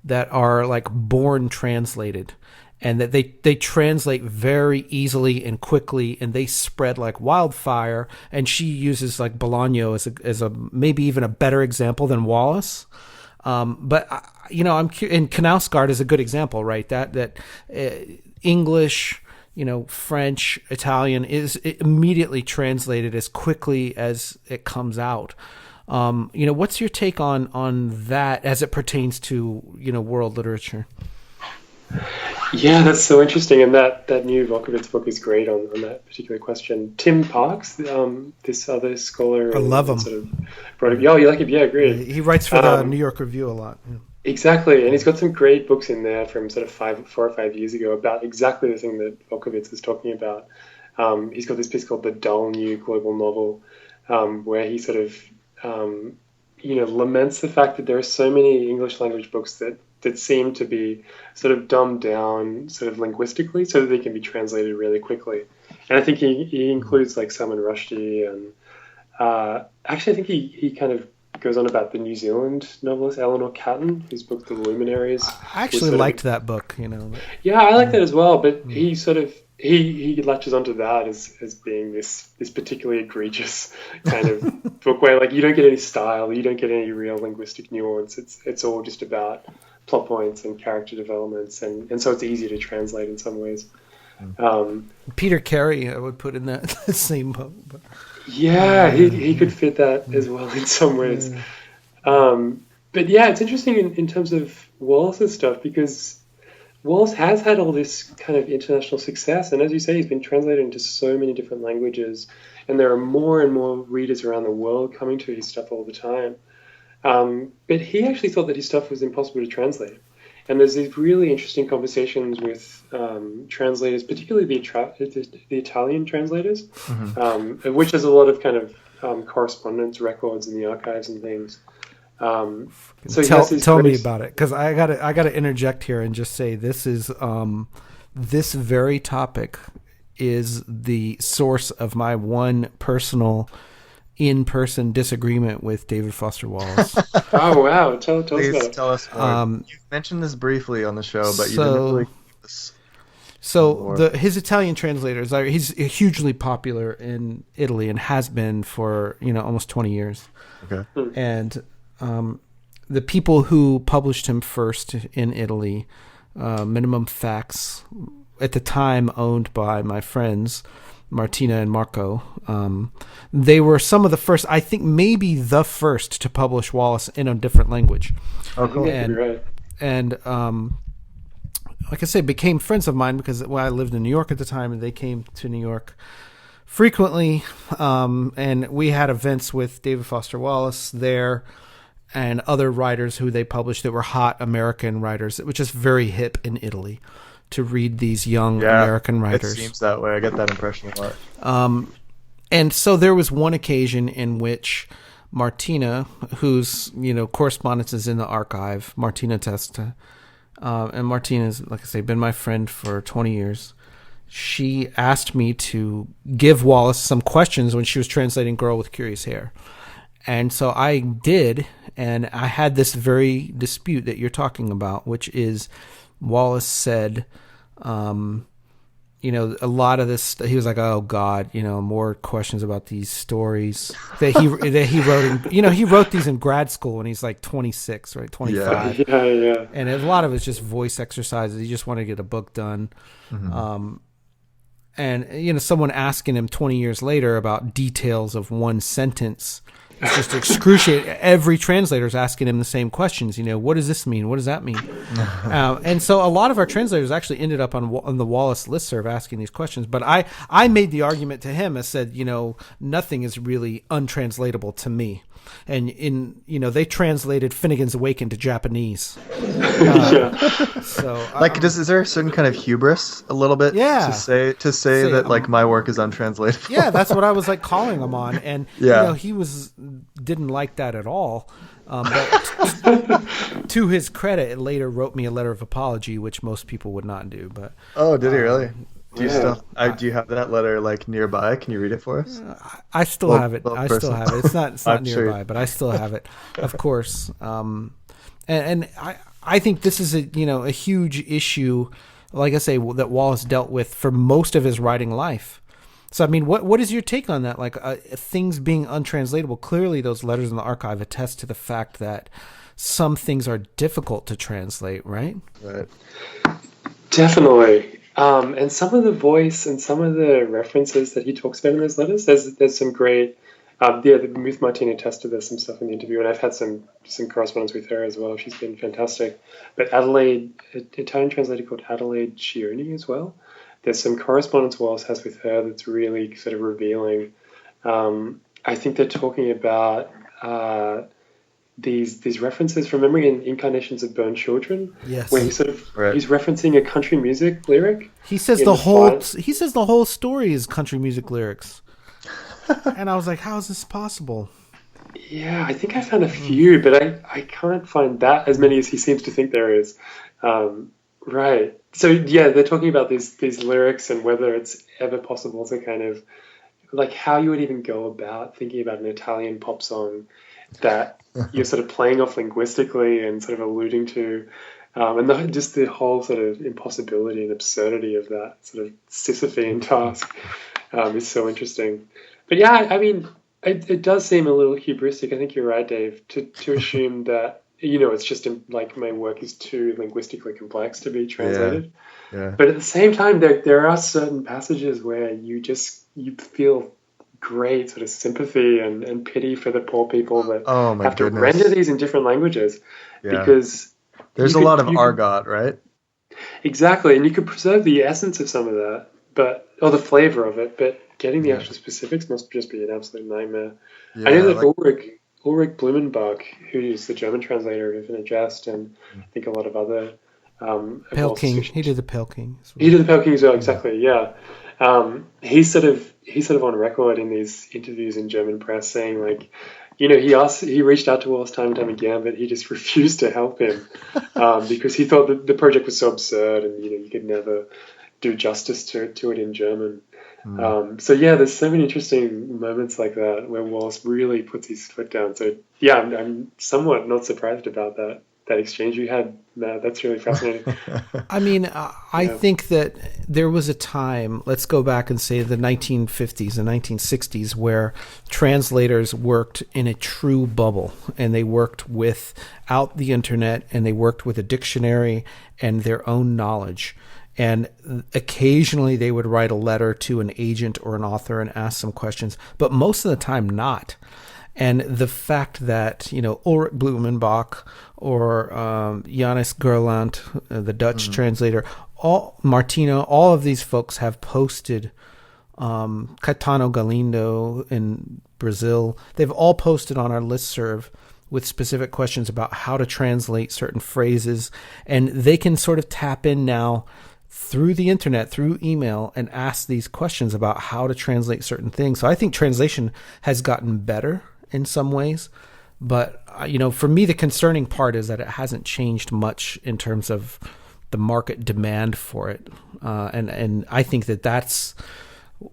that are like born translated, and that they translate very easily and quickly, and they spread like wildfire. And she uses like Bolaño as a maybe even a better example than Wallace. But I'm and Knausgaard is a good example, right? That English, French, Italian is immediately translated as quickly as it comes out. What's your take on that as it pertains to, world literature? Yeah, that's so interesting. And that new Volkovitz book is great on that particular question. Tim Parks, this other scholar. I love him. Sort of brought up, oh, you like him? Yeah, great. He writes for the New York Review a lot. Yeah. Exactly. And he's got some great books in there from sort of 4 or 5 years ago about exactly the thing that Volkovitz is talking about. He's got this piece called The Dull New Global Novel, where he sort of laments the fact that there are so many English language books that seem to be sort of dumbed down sort of linguistically so that they can be translated really quickly. And I think he includes like Salman Rushdie, and actually I think he kind of goes on about the New Zealand novelist Eleanor Catton, whose book The Luminaries. I actually liked that book, Yeah, I like that as well, but he sort of he latches onto that as being this particularly egregious kind of book where like you don't get any style, you don't get any real linguistic nuance. It's all just about plot points and character developments, and so it's easy to translate in some ways. Peter Carey, I would put in that same book. Yeah, he could fit that as well in some ways. But yeah, it's interesting in terms of Wallace's stuff, because Wallace has had all this kind of international success, and as you say, he's been translated into so many different languages, and there are more and more readers around the world coming to his stuff all the time. But he actually thought that his stuff was impossible to translate. And there's these really interesting conversations with translators, particularly the Italian translators, of which there's a lot of kind of correspondence records in the archives and things. So tell me about it, because I gotta interject here and just say this is this very topic is the source of my one personal in-person disagreement with David Foster Wallace. Oh wow! Tell us about it. Tell us more. You've mentioned this briefly on the show, but you didn't really. So his Italian translators, he's hugely popular in Italy and has been for almost 20 years. Okay. And the people who published him first in Italy, Minimum Facts, at the time owned by my friends Martina and Marco, they were some of the first, I think maybe the first, to publish Wallace in a different language. Oh, cool. And like I say, became friends of mine because I lived in New York at the time, and they came to New York frequently, and we had events with David Foster Wallace there and other writers who they published that were hot American writers, which is very hip in Italy to read these young American writers. It seems that way. I get that impression a lot. And so there was one occasion in which Martina, whose correspondence is in the archive, Martina Testa, and Martina's, like I say, been my friend for 20 years. She asked me to give Wallace some questions when she was translating Girl with Curious Hair. And so I did, and I had this very dispute that you're talking about, which is Wallace said, a lot of this, he was like, oh God, more questions about these stories that he wrote he wrote these in grad school when he's like 26, right? 25. Yeah. And a lot of it's just voice exercises. He just wanted to get a book done. Mm-hmm. And someone asking him 20 years later about details of one sentence It's just excruciating. Every translator is asking him the same questions. What does this mean? What does that mean? And so a lot of our translators actually ended up on the Wallace listserv asking these questions. But I made the argument to him. I said, nothing is really untranslatable to me. And they translated Finnegan's Wake into Japanese. So is there a certain kind of hubris a little bit? Yeah. To say that like my work is untranslatable. Yeah, that's what I was like calling him on, and he didn't like that at all. But to his credit, it later wrote me a letter of apology, which most people would not do. But did he really? Do you have that letter like nearby? Can you read it for us? I still have it. Still have it. It's not nearby, sure. but I still have it, of course. And I think this is a huge issue, like I say, that Wallace dealt with for most of his writing life. So I mean, what is your take on that? Like things being untranslatable. Clearly, those letters in the archive attest to the fact that some things are difficult to translate, right? Right. Definitely. And some of the voice and some of the references that he talks about in those letters, there's some great, the Ruth Martina attested there's some stuff in the interview, and I've had some correspondence with her as well. She's been fantastic. But Adelaide, an Italian translator called Adelaide Cioni as well, there's some correspondence Wallace has with her that's really sort of revealing. I think they're talking about these references from memory in Incarnations of Burned Children, yes, where he's referencing a country music lyric. He says the whole story is country music lyrics, and I was like, how is this possible? Yeah, I think I found a few, but I can't find that as many as he seems to think there is. Right. So yeah, they're talking about these lyrics and whether it's ever possible to kind of like how you would even go about thinking about an Italian pop song that you're sort of playing off linguistically and sort of alluding to, and just the whole sort of impossibility and absurdity of that sort of Sisyphean task is so interesting. But yeah, I mean, it does seem a little hubristic. I think you're right, Dave, to assume that it's just like my work is too linguistically complex to be translated. Yeah. But at the same time, there are certain passages where you feel great sort of sympathy and pity for the poor people that have to render these in different languages, because there's a lot of argot, right? Exactly, and you could preserve the essence of some of that, or the flavor of it, but getting the actual specifics must just be an absolute nightmare. I know that Ulrich Blumenbach, who is the German translator of Infinite Jest, and I think a lot of other Pale King. He did the Pale King. He did the Pale King as well, exactly. Yeah, he's sort of on record in these interviews in German press saying like, he reached out to Wallace time and time again, but he just refused to help him because he thought that the project was so absurd and you could never do justice to it in German. So yeah, there's so many interesting moments like that where Wallace really puts his foot down. So yeah, I'm somewhat not surprised about that exchange you had. That's really fascinating. I mean, I think that there was a time, let's go back and say the 1950s and 1960s, where translators worked in a true bubble, and they worked without the internet, and they worked with a dictionary and their own knowledge. And occasionally they would write a letter to an agent or an author and ask some questions, but most of the time not. And the fact that, Ulrich Blumenbach or Johannes Gerland, the Dutch translator, Martino, all of these folks have posted, Caetano Galindo in Brazil, they've all posted on our listserv with specific questions about how to translate certain phrases. And they can sort of tap in now through the internet, through email, and ask these questions about how to translate certain things. So I think translation has gotten better in some ways, but for me, the concerning part is that it hasn't changed much in terms of the market demand for it, and I think that that's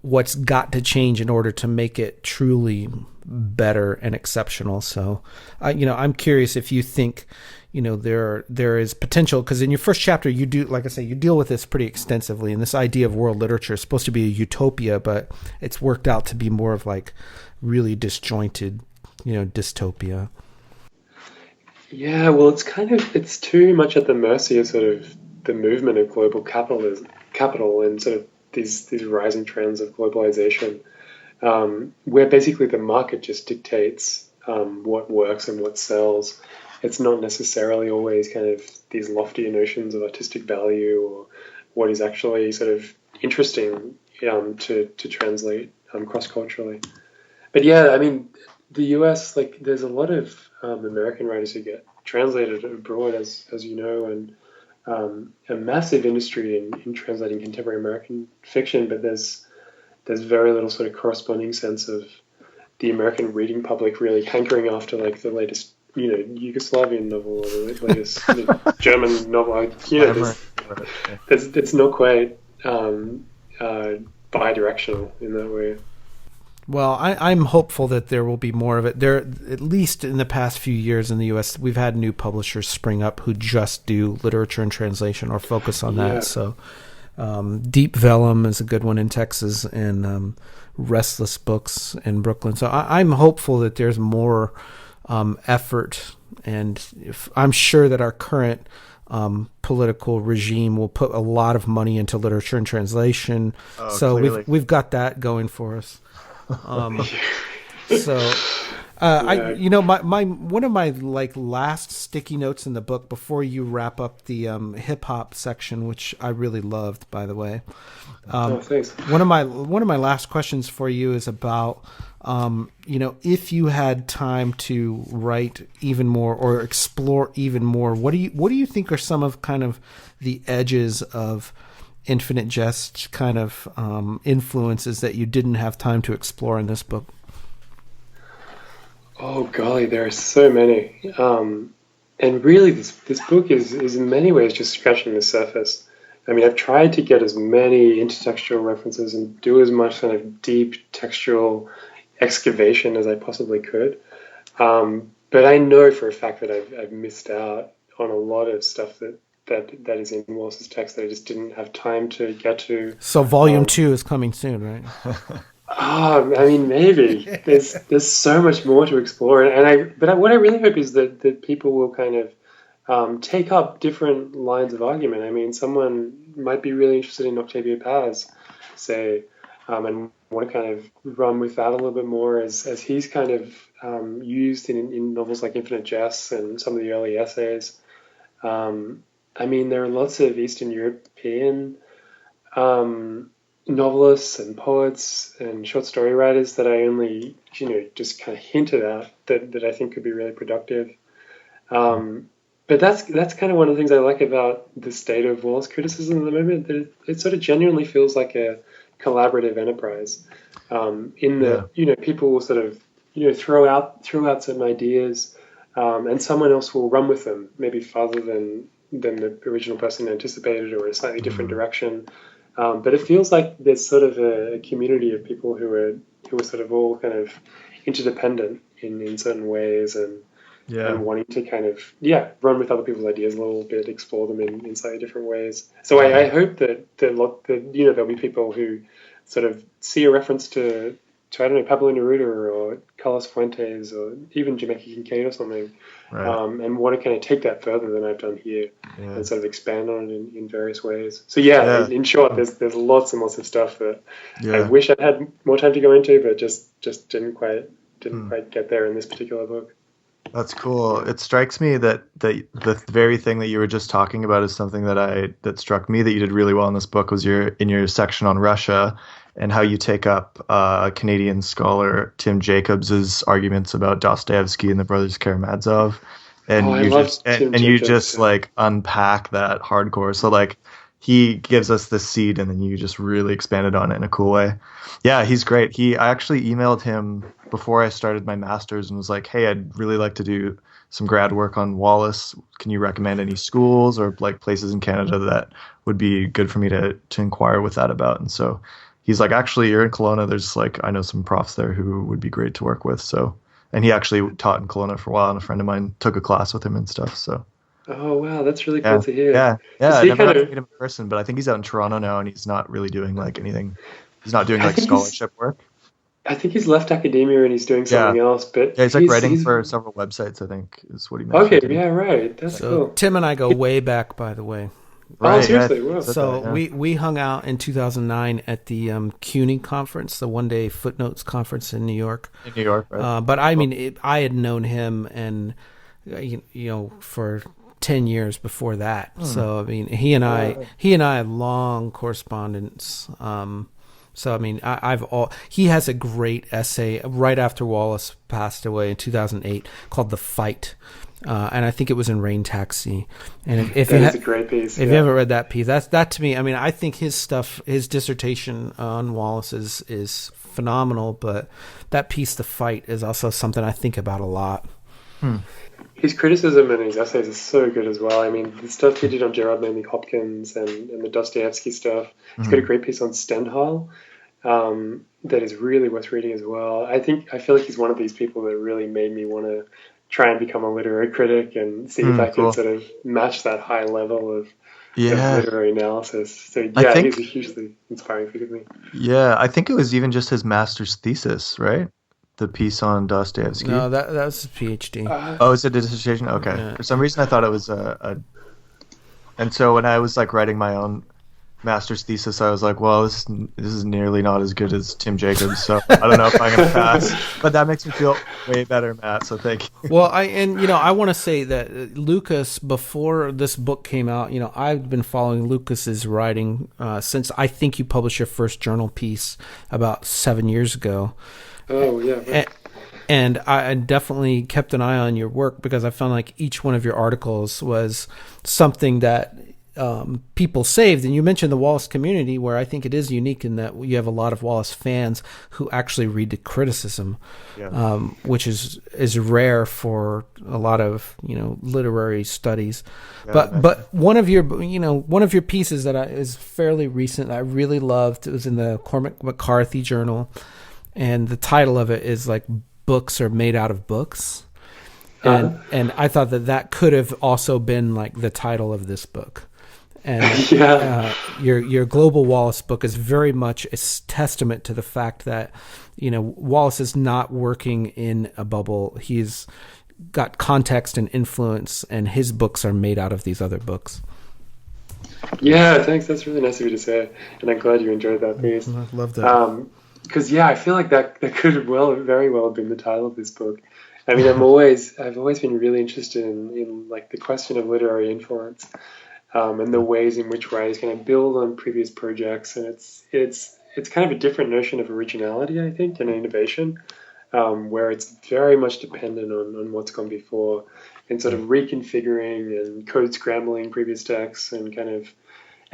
what's got to change in order to make it truly better and exceptional. So, I'm curious if you think there is potential, because in your first chapter you do, like I say, you deal with this pretty extensively, and this idea of world literature is supposed to be a utopia, but it's worked out to be more of like really disjointed, dystopia. Yeah, well, it's too much at the mercy of sort of the movement of global capital and sort of these rising trends of globalization, where basically the market just dictates what works and what sells. It's not necessarily always kind of these loftier notions of artistic value or what is actually sort of interesting to translate cross-culturally. But yeah, I mean, the US, like, there's a lot of American writers who get translated abroad, as you know, and a massive industry in translating contemporary American fiction, but there's very little sort of corresponding sense of the American reading public really hankering after like the latest, Yugoslavian novel or the latest German novel. It's not quite bi-directional in that way. Well, I'm hopeful that there will be more of it. There, at least in the past few years in the U.S., we've had new publishers spring up who just do literature and translation or focus on that. So Deep Vellum is a good one in Texas, and Restless Books in Brooklyn. So I'm hopeful that there's more effort, and I'm sure that our current political regime will put a lot of money into literature and translation. So we've got that going for us. I my one of my like last sticky notes in the book before you wrap up the hip hop section, which I really loved, by the way. Thanks. One of my last questions for you is about if you had time to write even more or explore even more, what do you think are some of kind of the edges of Infinite Jest kind of influences that you didn't have time to explore in this book? Oh golly, there are so many, and really, this book is in many ways just scratching the surface. I mean, I've tried to get as many intertextual references and do as much kind of deep textual excavation as I possibly could, but I know for a fact that I've missed out on a lot of stuff that is in Wallace's text that I just didn't have time to get to. So volume 2 is coming soon, right? I mean, maybe. There's so much more to explore, but what I really hope is that people will kind of take up different lines of argument. I mean, someone might be really interested in Octavio Paz, say, and want to kind of run with that a little bit more as he's kind of used in novels like Infinite Jest and some of the early essays. I mean, there are lots of Eastern European novelists and poets and short story writers that I only, just kind of hinted at that I think could be really productive. But that's kind of one of the things I like about the state of Wallace criticism at the moment, that it sort of genuinely feels like a collaborative enterprise. People will sort of, throw out certain ideas, and someone else will run with them, maybe farther than the original person anticipated or in a slightly different direction. But it feels like there's sort of a community of people who are sort of all kind of interdependent in certain ways and wanting to kind of run with other people's ideas a little bit, explore them in slightly different ways. So I hope that there'll be people who sort of see a reference to I don't know, Pablo Neruda or Carlos Fuentes or even Jamaica Kincaid or something, and want to kind of take that further than I've done here and sort of expand on it in various ways. So in short, there's lots and lots of stuff that I wish I had more time to go into, but just didn't quite get there in this particular book. That's cool. It strikes me that the very thing that you were just talking about is something that struck me that you did really well in this book was in your section on Russia and how you take up Canadian scholar Tim Jacobs's arguments about Dostoevsky and the brothers Karamazov, and you just like unpack that hardcore. So like he gives us this seed and then you just really expanded on it in a cool way. Yeah, he's great. I actually emailed him before I started my master's and was like, hey, I'd really like to do some grad work on Wallace. Can you recommend any schools or like places in Canada that would be good for me to inquire with that about? And so he's like, actually, you're in Kelowna. There's like, I know some profs there who would be great to work with. So, and he actually taught in Kelowna for a while, and a friend of mine took a class with him and stuff. So. Oh wow, that's really cool to hear. Yeah. I never got to meet him in person, but I think he's out in Toronto now, and he's not really doing like anything. He's not doing like scholarship work. I think he's left academia and he's doing something else. But he's like writing for several websites, I think, is what he mentioned. Okay, yeah, right. That's cool. Tim and I go way back, by the way. Right. seriously? Wow. So we hung out in 2009 at the CUNY conference, the One Day Footnotes conference in New York. In New York, right? But I mean, I had known him and for 10 years before that. So I mean, he and I had long correspondence. So I mean, he has a great essay right after Wallace passed away in 2008 called "The Fight," and I think it was in Rain Taxi. And if that is a great piece. If you haven't read that piece, that to me, I mean, I think his dissertation on Wallace is phenomenal. But that piece, "The Fight," is also something I think about a lot. His criticism and his essays are so good as well. I mean, the stuff he did on Gerard Manley Hopkins and the Dostoevsky stuff. He's got a great piece on Stendhal that is really worth reading as well. I feel like he's one of these people that really made me want to try and become a literary critic and see if I could sort of match that high level of literary analysis. So yeah, he's a hugely inspiring figure to me. Yeah, I think it was even just his master's thesis, right? The piece on Dostoevsky. No, that was his PhD. It's a dissertation. Okay, Yeah. For some reason I thought it was And so when I was like writing my own master's thesis, I was like, well, this is nearly not as good as Tim Jacobs, so I don't know if I'm gonna pass. But that makes me feel way better, Matt. So thank you. Well, I want to say that Lucas, before this book came out, I've been following Lucas's writing since I think you published your first journal piece about 7 years ago. Oh, yeah. And I definitely kept an eye on your work because I found like each one of your articles was something that people saved. And you mentioned the Wallace community, where I think it is unique in that you have a lot of Wallace fans who actually read the criticism, which is rare for a lot of literary studies. But one of your pieces that is fairly recent that I really loved, it was in the Cormac McCarthy journal. And the title of it is like "Books Are Made Out of Books," and I thought that could have also been like the title of this book. And your Global Wallace book is very much a testament to the fact that Wallace is not working in a bubble. He's got context and influence, and his books are made out of these other books. Yeah, thanks. That's really nice of you to say, and I'm glad you enjoyed that piece. I love that. Because I feel like that could have very well been the title of this book. I mean, I've always been really interested in like the question of literary influence, and the ways in which writers kind of build on previous projects, and it's kind of a different notion of originality, I think, and innovation, where it's very much dependent on what's gone before, and sort of reconfiguring and code scrambling previous texts, and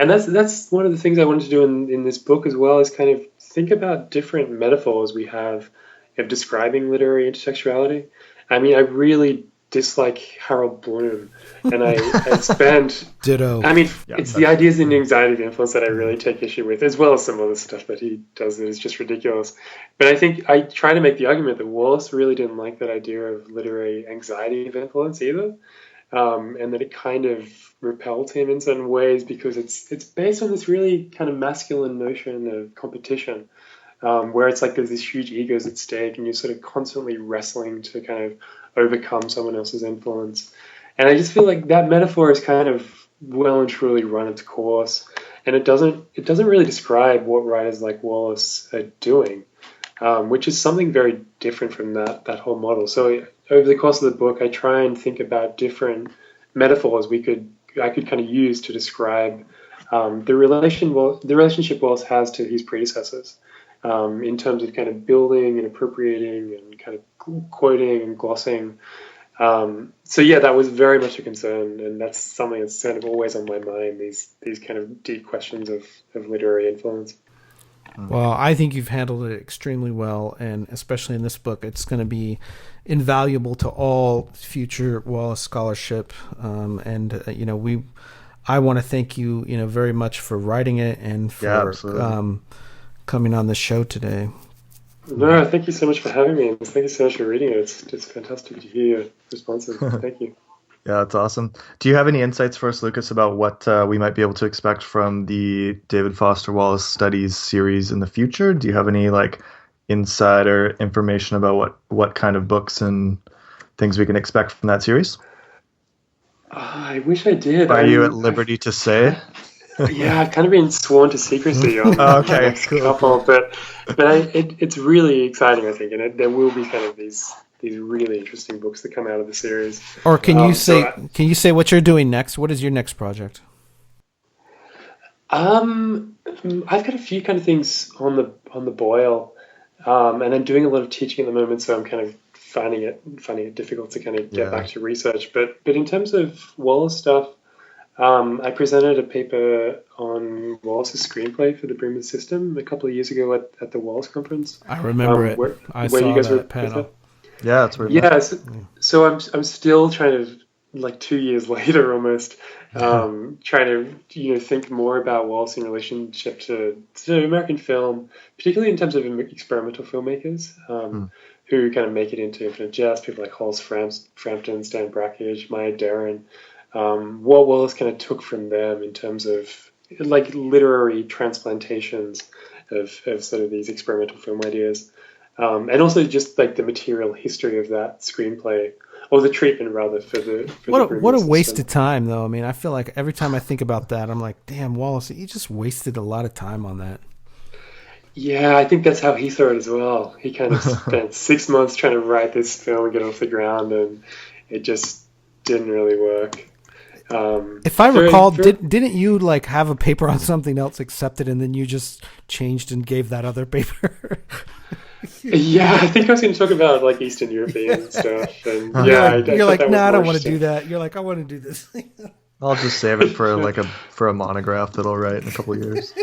that's one of the things I wanted to do in this book as well, is kind of think about different metaphors we have of describing literary intertextuality. I mean, I really dislike Harold Bloom, and I spend ditto. I mean, it's the ideas and anxiety of influence that I really take issue with, as well as some other stuff that he does that is just ridiculous. But I think I try to make the argument that Wallace really didn't like that idea of literary anxiety of influence either, and that it kind of repelled him in certain ways because it's based on this really kind of masculine notion of competition, where it's like there's these huge egos at stake and you're sort of constantly wrestling to kind of overcome someone else's influence. And I just feel like that metaphor is kind of well and truly run its course, and it doesn't really describe what writers like Wallace are doing, which is something very different from that whole model. So over the course of the book, I try and think about different metaphors I could kind of use to describe the relationship Wallace has to his predecessors, in terms of kind of building and appropriating and kind of quoting and glossing. So yeah, that was very much a concern, and that's something that's kind of always on my mind, these kind of deep questions of literary influence. Well, I think you've handled it extremely well, and especially in this book, it's going to be invaluable to all future Wallace scholarship. I want to thank you, very much for writing it and for coming on the show today. No, thank you so much for having me, and thank you so much for reading it. It's fantastic to hear your responses. Thank you. Yeah, that's awesome. Do you have any insights for us, Lucas, about what we might be able to expect from the David Foster Wallace Studies series in the future? Do you have any insider information about what kind of books and things we can expect from that series? I wish I did. Are you at liberty to say? Yeah, I've kind of been sworn to secrecy on Okay, the next cool. couple, but it's really exciting, I think, and there will be kind of these really interesting books that come out of the series. Or can you say what you're doing next? What is your next project? I've got a few kind of things on the boil, and I'm doing a lot of teaching at the moment, so I'm kind of finding it difficult to kind of get back to research. But in terms of Wallace stuff, I presented a paper on Wallace's screenplay for the Bremen System a couple of years ago at the Wallace conference. I remember it. I saw you guys that panel. Yeah, that's where. Yeah, so I'm still trying to, like 2 years later almost, trying to think more about Wallace in relationship to American film, particularly in terms of experimental filmmakers who kind of make it into Infinite Jest, people like Hollis Frampton, Stan Brakhage, Maya Deren. What Wallace kind of took from them in terms of like literary transplantations of sort of these experimental film ideas, and also just like the material history of that screenplay, or the treatment rather for the what a waste of time though. I mean, I feel like every time I think about that, I'm like, damn, Wallace, you just wasted a lot of time on that. Yeah, I think that's how he saw it as well. He kind of spent 6 months trying to write this film and get off the ground, and it just didn't really work. If I recall, didn't you like have a paper on something else accepted, and then you just changed and gave that other paper? Yeah, I think I was going to talk about like Eastern European stuff, and you're like, no, I don't want to do that. You're like, I want to do this. I'll just save it for a monograph that I'll write in a couple of years.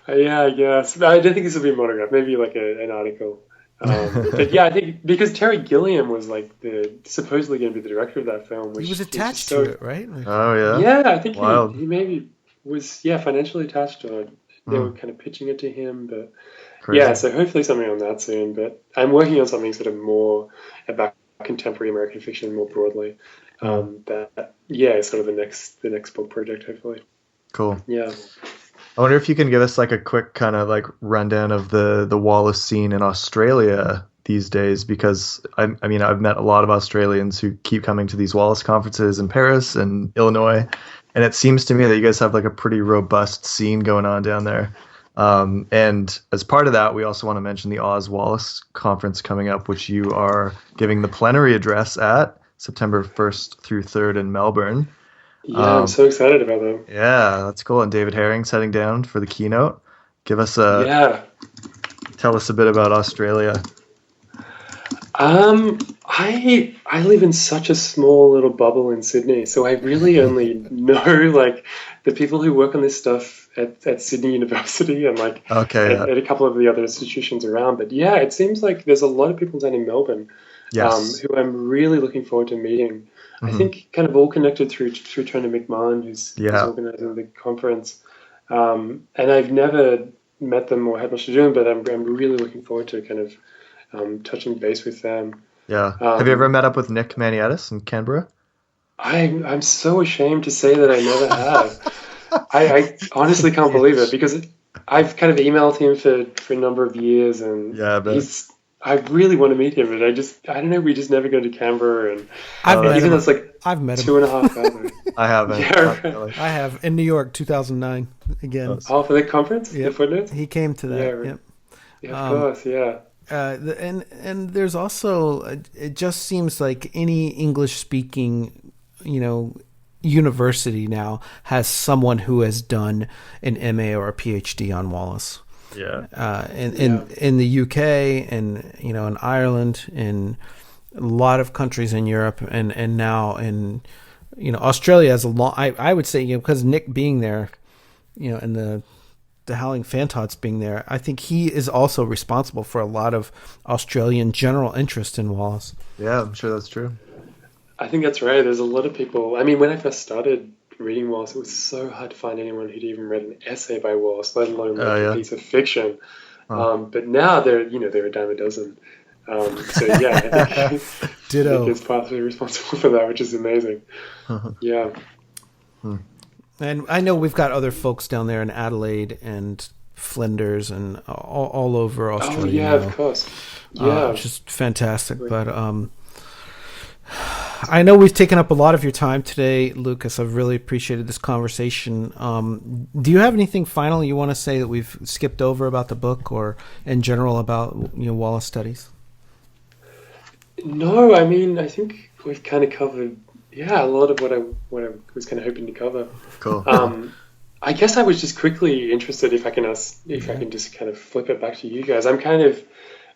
Yeah, I guess. I don't think this will be a monograph. Maybe like an article. But yeah, I think because Terry Gilliam was like supposedly going to be the director of that film. Which he was attached to it, right? Oh yeah. Yeah, I think he maybe was financially attached to it. They were kind of pitching it to him, but crazy. Yeah. So hopefully something on that soon. But I'm working on something sort of more about contemporary American fiction more broadly. Sort of the next book project, hopefully. Cool. Yeah. I wonder if you can give us like a quick kind of like rundown of the Wallace scene in Australia these days, because I mean I've met a lot of Australians who keep coming to these Wallace conferences in Paris and Illinois, and it seems to me that you guys have like a pretty robust scene going on down there. And as part of that, we also want to mention the Oz Wallace conference coming up, which you are giving the plenary address at September 1st through 3rd in Melbourne. Yeah, I'm so excited about that. Yeah, that's cool. And David Herring's heading down for the keynote. Tell us a bit about Australia. I live in such a small little bubble in Sydney, so I really only know like the people who work on this stuff at Sydney University and like at a couple of the other institutions around. But yeah, it seems like there's a lot of people down in Melbourne who I'm really looking forward to meeting. I think kind of all connected through Tony McMahon, who's organizing the conference. And I've never met them or had much to do with them, but I'm really looking forward to kind of touching base with them. Yeah. Have you ever met up with Nick Maniatis in Canberra? I'm so ashamed to say that I never have. I honestly can't believe it, because I've kind of emailed him for a number of years, and I really want to meet him, but I don't know, we just never go to Canberra, and I've met him. It's like I've met him 2.5 hours. I haven't. Yeah, I have in New York, 2009 again. Oh, for the conference? Yep. The Footnotes? He came to that. Yeah, right. Yep. Yeah, of course, yeah. And there's also, it just seems like any English speaking, university now has someone who has done an MA or a PhD on Wallace. Yeah. In the UK and in Ireland, in a lot of countries in Europe, and now in Australia has a long. I would say because Nick being there, and the Howling Fantods being there, I think he is also responsible for a lot of Australian general interest in Wallace. Yeah, I'm sure that's true. I think that's right. There's a lot of people. I mean, when I first started reading Wallace, it was so hard to find anyone who'd even read an essay by Wallace, let alone a piece of fiction. But now they're a dime a dozen. So yeah, I think Ditto. Nick is partly responsible for that, which is amazing. Yeah. And I know we've got other folks down there in Adelaide and Flinders and all over Australia. Oh yeah, of course. Yeah, which is fantastic. But I know we've taken up a lot of your time today, Lucas. I've really appreciated this conversation. Do you have anything final you want to say that we've skipped over about the book, or in general about Wallace Studies? No, I mean, I think we've kind of covered, a lot of what I was kind of hoping to cover. Cool. I guess I was just quickly interested if I can just kind of flip it back to you guys. I'm kind of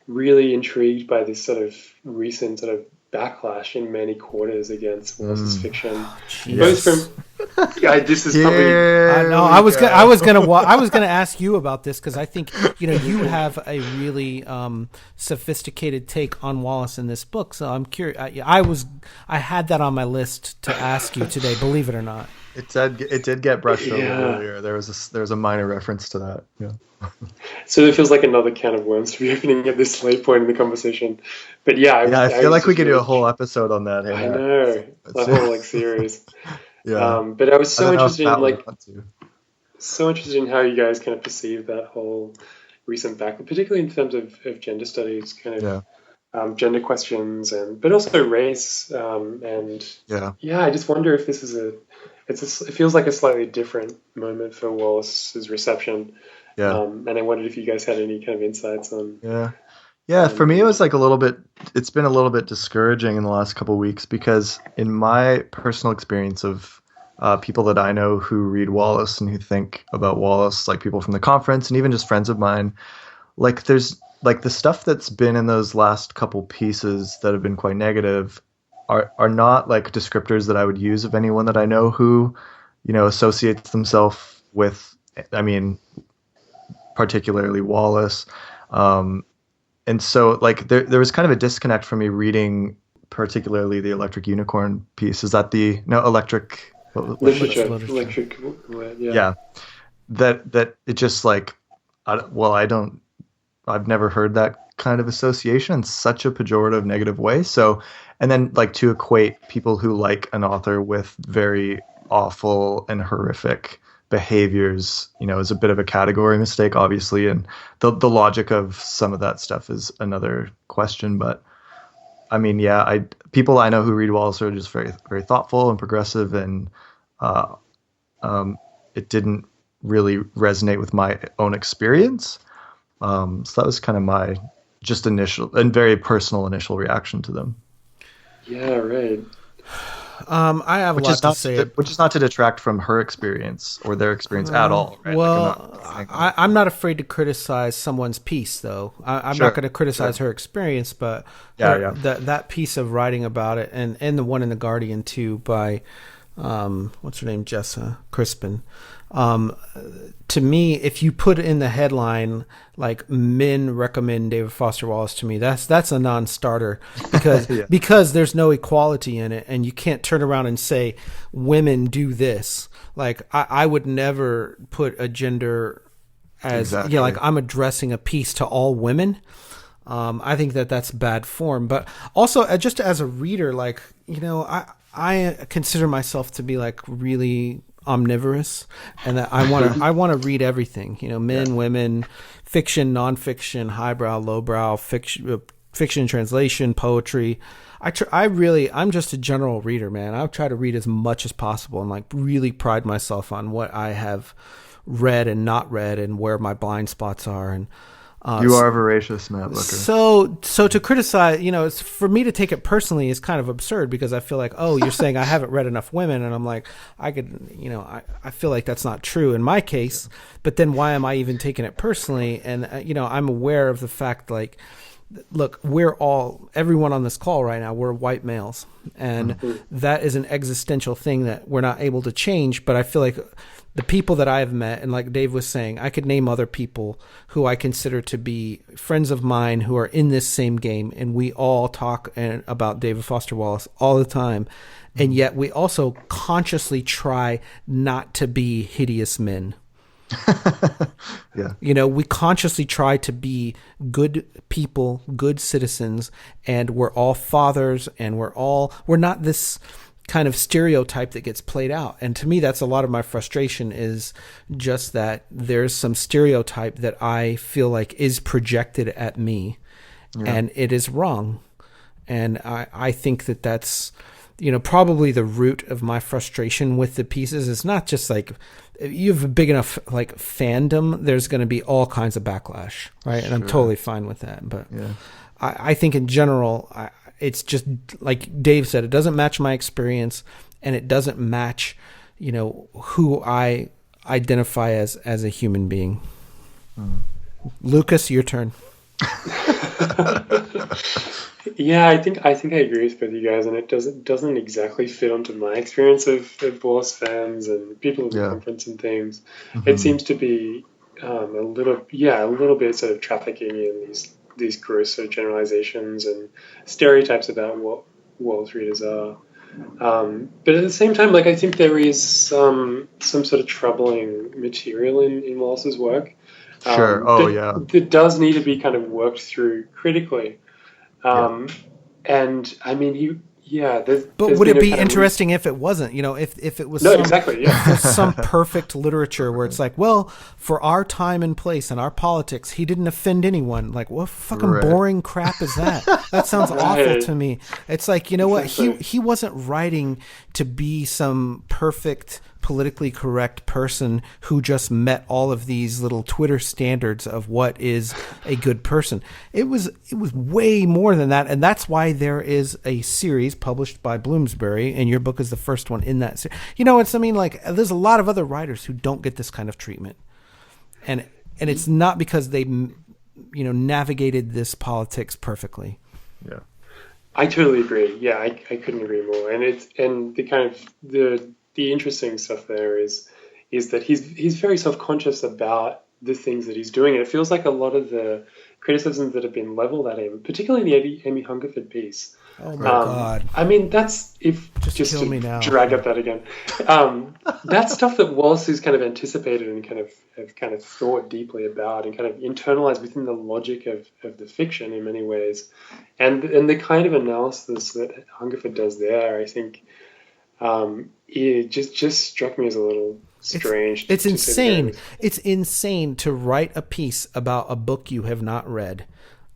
really intrigued by this sort of recent sort of backlash in many quarters against Wallace's fiction. Both from this is probably. I know. I was gonna ask you about this because I think you have a really sophisticated take on Wallace in this book. So I'm curious. I had that on my list to ask you today. Believe it or not. It did get brushed over earlier. There was a minor reference to that. Yeah. So it feels like another can of worms to be opening at this late point in the conversation. But I feel like we could do a whole episode on that. I know, a whole series. But I was so interested in how you guys kind of perceive that whole recent backlash, particularly in terms of gender studies, kind of gender questions, but also race. I just wonder if this is it feels like a slightly different moment for Wallace's reception. And I wondered if you guys had any kind of insights on. For me, it was it's been a little bit discouraging in the last couple of weeks, because in my personal experience of people that I know who read Wallace and who think about Wallace, like people from the conference and even just friends of mine, like there's like the stuff that's been in those last couple pieces that have been quite negative are not like descriptors that I would use of anyone that I know who, associates themselves with, particularly Wallace. And so like there was kind of a disconnect for me reading particularly the Electric Unicorn piece. Is that electric literature? Yeah. That it just like, I've never heard that kind of association in such a pejorative, negative way. So, and then like to equate people who like an author with very awful and horrific behaviors, is a bit of a category mistake, obviously. And the logic of some of that stuff is another question. But I mean, people I know who read Wallace are just very, very thoughtful and progressive, and it didn't really resonate with my own experience. So that was kind of my just initial and very personal initial reaction to them. Yeah, right. I have a lot to say. Which is not to detract from her experience or their experience at all. Right? Well, I'm not afraid to criticize someone's piece, though. I'm not going to criticize her experience, but that piece of writing about it, and the one in The Guardian, too, by, what's her name, Jessa Crispin. To me, if you put in the headline like "men recommend David Foster Wallace to me," that's a non-starter, because because there's no equality in it, and you can't turn around and say women do this. Like I would never put a gender as like I'm addressing a piece to all women. I think that's bad form, but also just as a reader, like I consider myself to be like really omnivorous, and that I want to read everything, men, women, fiction, nonfiction, highbrow, lowbrow, fiction translation, poetry. I'm just a general reader, man. I try to read as much as possible and like really pride myself on what I have read and not read and where my blind spots are. And you are voracious, Matt Booker. So to criticize, for me to take it personally is kind of absurd, because I feel like, oh, you're saying I haven't read enough women, and I'm like, I feel like that's not true in my case. But then why am I even taking it personally? And I'm aware of the fact, like, look, everyone on this call right now, we're white males, and that is an existential thing that we're not able to change. But I feel like the people that I have met, and like Dave was saying, I could name other people who I consider to be friends of mine who are in this same game, and we all talk about David Foster Wallace all the time, and yet we also consciously try not to be hideous men. We consciously try to be good people, good citizens, and we're all fathers, and we're not this kind of stereotype that gets played out. And to me, that's a lot of my frustration, is just that there's some stereotype that I feel like is projected at me, and it is wrong. And I think that's probably the root of my frustration with the pieces is not just like you have a big enough like fandom, there's going to be all kinds of backlash, right? And I'm totally fine with that. But I think in general, it's just like Dave said, it doesn't match my experience, and it doesn't match, who I identify as a human being. Lucas, your turn. Yeah, I think I agree with both you guys, and it doesn't exactly fit onto my experience of Wallace fans and people at the conference and things. It seems to be a little bit sort of trafficking in these gross sort of generalizations and stereotypes about what Wallace readers are. But at the same time, like I think there is some sort of troubling material in Wallace's work. That does need to be kind of worked through critically. And I mean, but would it be interesting if it wasn't? If it was some perfect literature where it's like, well, for our time and place and our politics, he didn't offend anyone. Like, what fucking boring crap is that? That sounds awful to me. It's like, what? He wasn't writing to be some perfect, politically correct person who just met all of these little Twitter standards of what is a good person. It was way more than that, and that's why there is a series published by Bloomsbury, and your book is the first one in that series. There's a lot of other writers who don't get this kind of treatment, and it's not because they navigated this politics perfectly. Yeah, I totally agree. Yeah, I couldn't agree more. And the interesting stuff there is that he's very self-conscious about the things that he's doing. And it feels like a lot of the criticisms that have been leveled at him, particularly in the Amy Hungerford piece. Oh my God! I mean, just kill me now. Drag up that again. That's stuff that Wallace has kind of anticipated and kind of thought deeply about and kind of internalized within the logic of the fiction in many ways. And the kind of analysis that Hungerford does there, I think. It just struck me as a little strange. It's insane. It's insane to write a piece about a book you have not read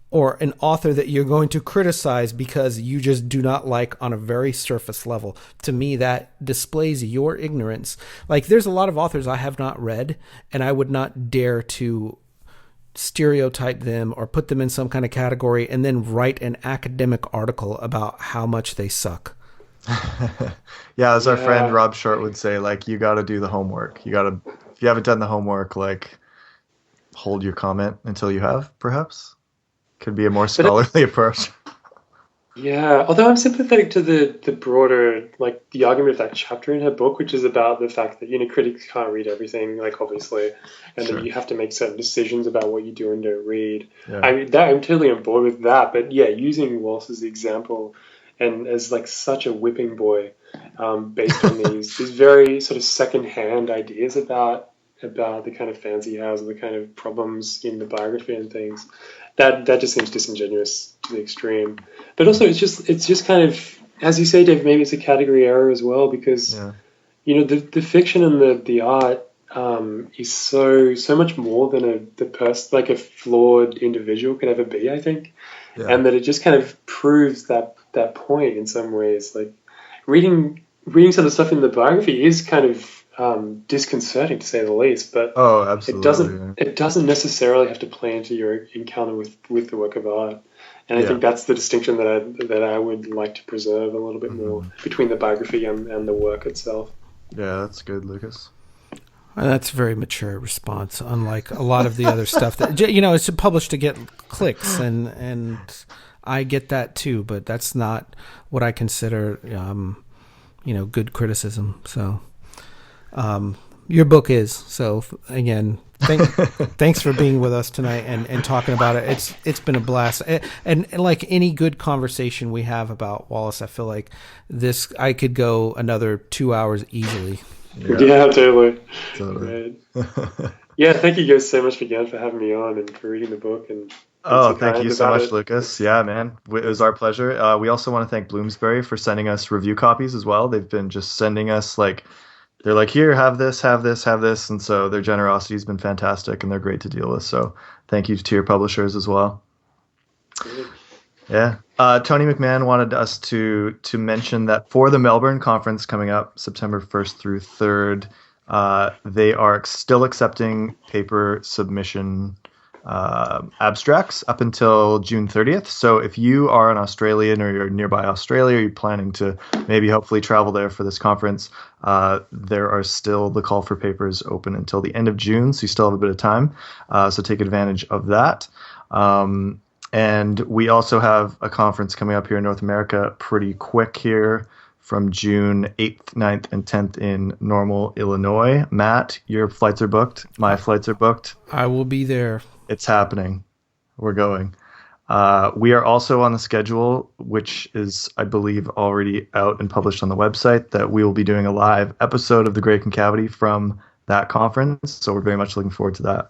or an author that you're going to criticize because you just do not like on a very surface level. To me, that displays your ignorance. Like, there's a lot of authors I have not read, and I would not dare to stereotype them or put them in some kind of category and then write an academic article about how much they suck. As our friend Rob Short would say, like, you got to do the homework. If you haven't done the homework, like, hold your comment until you have, perhaps. Could be a more scholarly approach. Yeah, although I'm sympathetic to the broader, like, the argument of that chapter in her book, which is about the fact that, critics can't read everything, like, obviously, and that you have to make certain decisions about what you do and don't read. Yeah. I mean, I'm totally on board with that, but using Wallace's example and as like such a whipping boy, based on these very sort of second-hand ideas about the kind of fans he has and the kind of problems in the biography and things, that just seems disingenuous to the extreme. But also, it's just kind of, as you say, Dave, maybe it's a category error as well because the fiction and the art is so much more than like a flawed individual could ever be, I think, and that it just kind of proves that point in some ways. Like reading some of the stuff in the biography is kind of disconcerting to say the least, but absolutely. It doesn't necessarily have to play into your encounter with the work of art. And I think that's the distinction that I would like to preserve a little bit more between the biography and the work itself. Yeah, that's good, Lucas. That's a very mature response, unlike a lot of the other stuff that it's published to get clicks, and I get that too, but that's not what I consider good criticism. So your book is. So again, thanks for being with us tonight and talking about it. It's been a blast. And like any good conversation we have about Wallace, I feel like I could go another 2 hours easily. Yeah, totally. Yeah, thank you guys so much again for having me on and for reading the book. And thank you so much, Lucas. Yeah, man, it was our pleasure. We also want to thank Bloomsbury for sending us review copies as well. They've been just sending us they're like, here, have this, and so their generosity has been fantastic and they're great to deal with. So thank you to your publishers as well. Good. Yeah. Tony McMahon wanted us to mention that for the Melbourne conference coming up September 1st through 3rd, they are still accepting paper submission abstracts up until June 30th. So if you are an Australian or you're nearby Australia, or you're planning to maybe hopefully travel there for this conference, there are still the call for papers open until the end of June. So you still have a bit of time. So take advantage of that. And we also have a conference coming up here in North America pretty quick here from June 8th, 9th, and 10th in Normal, Illinois. Matt, your flights are booked. My flights are booked. I will be there. It's happening. We're going. We are also on the schedule, which is, I believe, already out and published on the website, that we will be doing a live episode of The Great Concavity from that conference. So we're very much looking forward to that.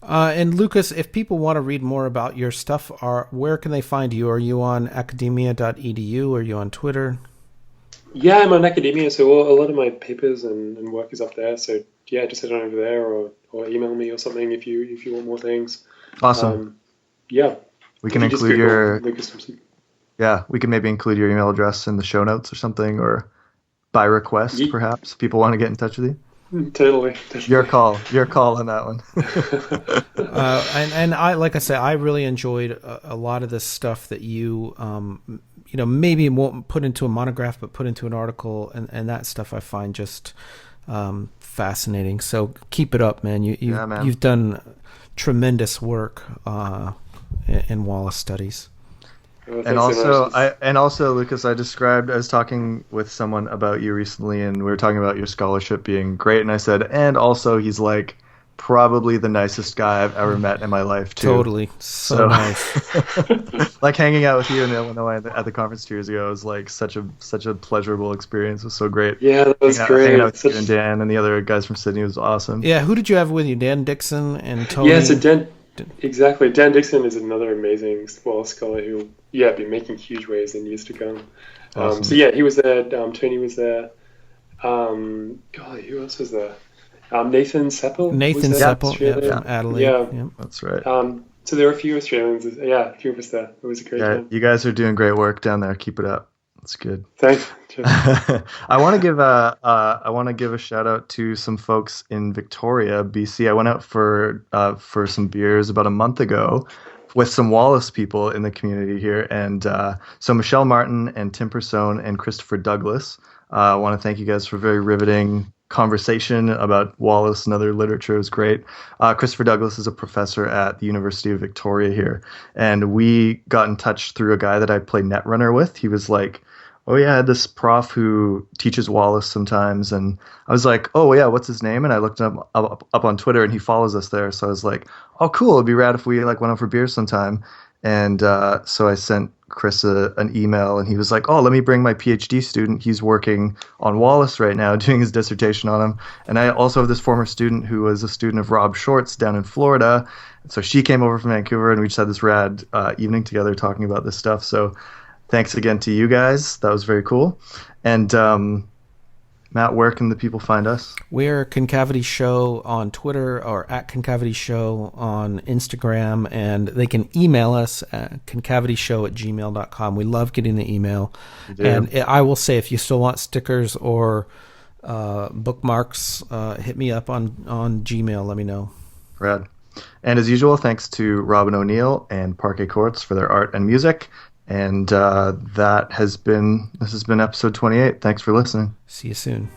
And Lucas, if people want to read more about your stuff, where can they find you? Are you on academia.edu? Are you on Twitter? Yeah, I'm on Academia, so a lot of my papers and work is up there. So yeah, just head on over there or email me or something if you want more things. Awesome. Yeah. We can include your we can maybe include your email address in the show notes or something, or by request, perhaps, if people want to get in touch with you. Totally. Your call on that one. And I, like I said, I really enjoyed a lot of this stuff that you, maybe won't put into a monograph, but put into an article, and that stuff I find just fascinating. So keep it up, man. You've done tremendous work in Wallace Studies. And also, Lucas, I was talking with someone about you recently, and we were talking about your scholarship being great, and I said, and also he's like probably the nicest guy I've ever met in my life too. Totally. So nice. Like hanging out with you in Illinois at the conference 2 years ago was like such a pleasurable experience. It was so great. Yeah, that was great. Hanging out with you and Dan and the other guys from Sydney was awesome. Yeah, who did you have with you? Dan Dixon and Tony? Yeah, so exactly. Dan Dixon is another amazing Wallace scholar who will be making huge waves in years to come. Awesome. So yeah, he was there. Tony was there. Who else was there? Nathan Seppel. From Adelaide. Yeah, that's right. So there were a few Australians. Yeah, a few of us there. It was a great time. You guys are doing great work down there. Keep it up. It's good. Thanks. I want to give a shout out to some folks in Victoria, BC. I went out for some beers about a month ago with some Wallace people in the community here, and so Michelle Martin and Tim Persone and Christopher Douglas. I want to thank you guys for a very riveting conversation about Wallace and other literature. It was great. Christopher Douglas is a professor at the University of Victoria here, and we got in touch through a guy that I play Netrunner with. He was like, oh yeah, I had this prof who teaches Wallace sometimes, and I was like, oh yeah, what's his name? And I looked him up on Twitter, and he follows us there. So I was like, oh cool, it'd be rad if we went out for beer sometime. And so I sent Chris an email, and he was like, oh, let me bring my PhD student. He's working on Wallace right now, doing his dissertation on him. And I also have this former student who was a student of Rob Short's down in Florida. So she came over from Vancouver, and we just had this rad evening together talking about this stuff. So thanks again to you guys. That was very cool. And Matt, where can the people find us? We're Concavity Show on Twitter, or at Concavity Show on Instagram, and they can email us at concavityshow@gmail.com. We love getting the email. And I will say, if you still want stickers or bookmarks, hit me up on Gmail. Let me know. Rad. And as usual, thanks to Robin O'Neill and Parquet Courts for their art and music. And this has been episode 28. Thanks for listening. See you soon.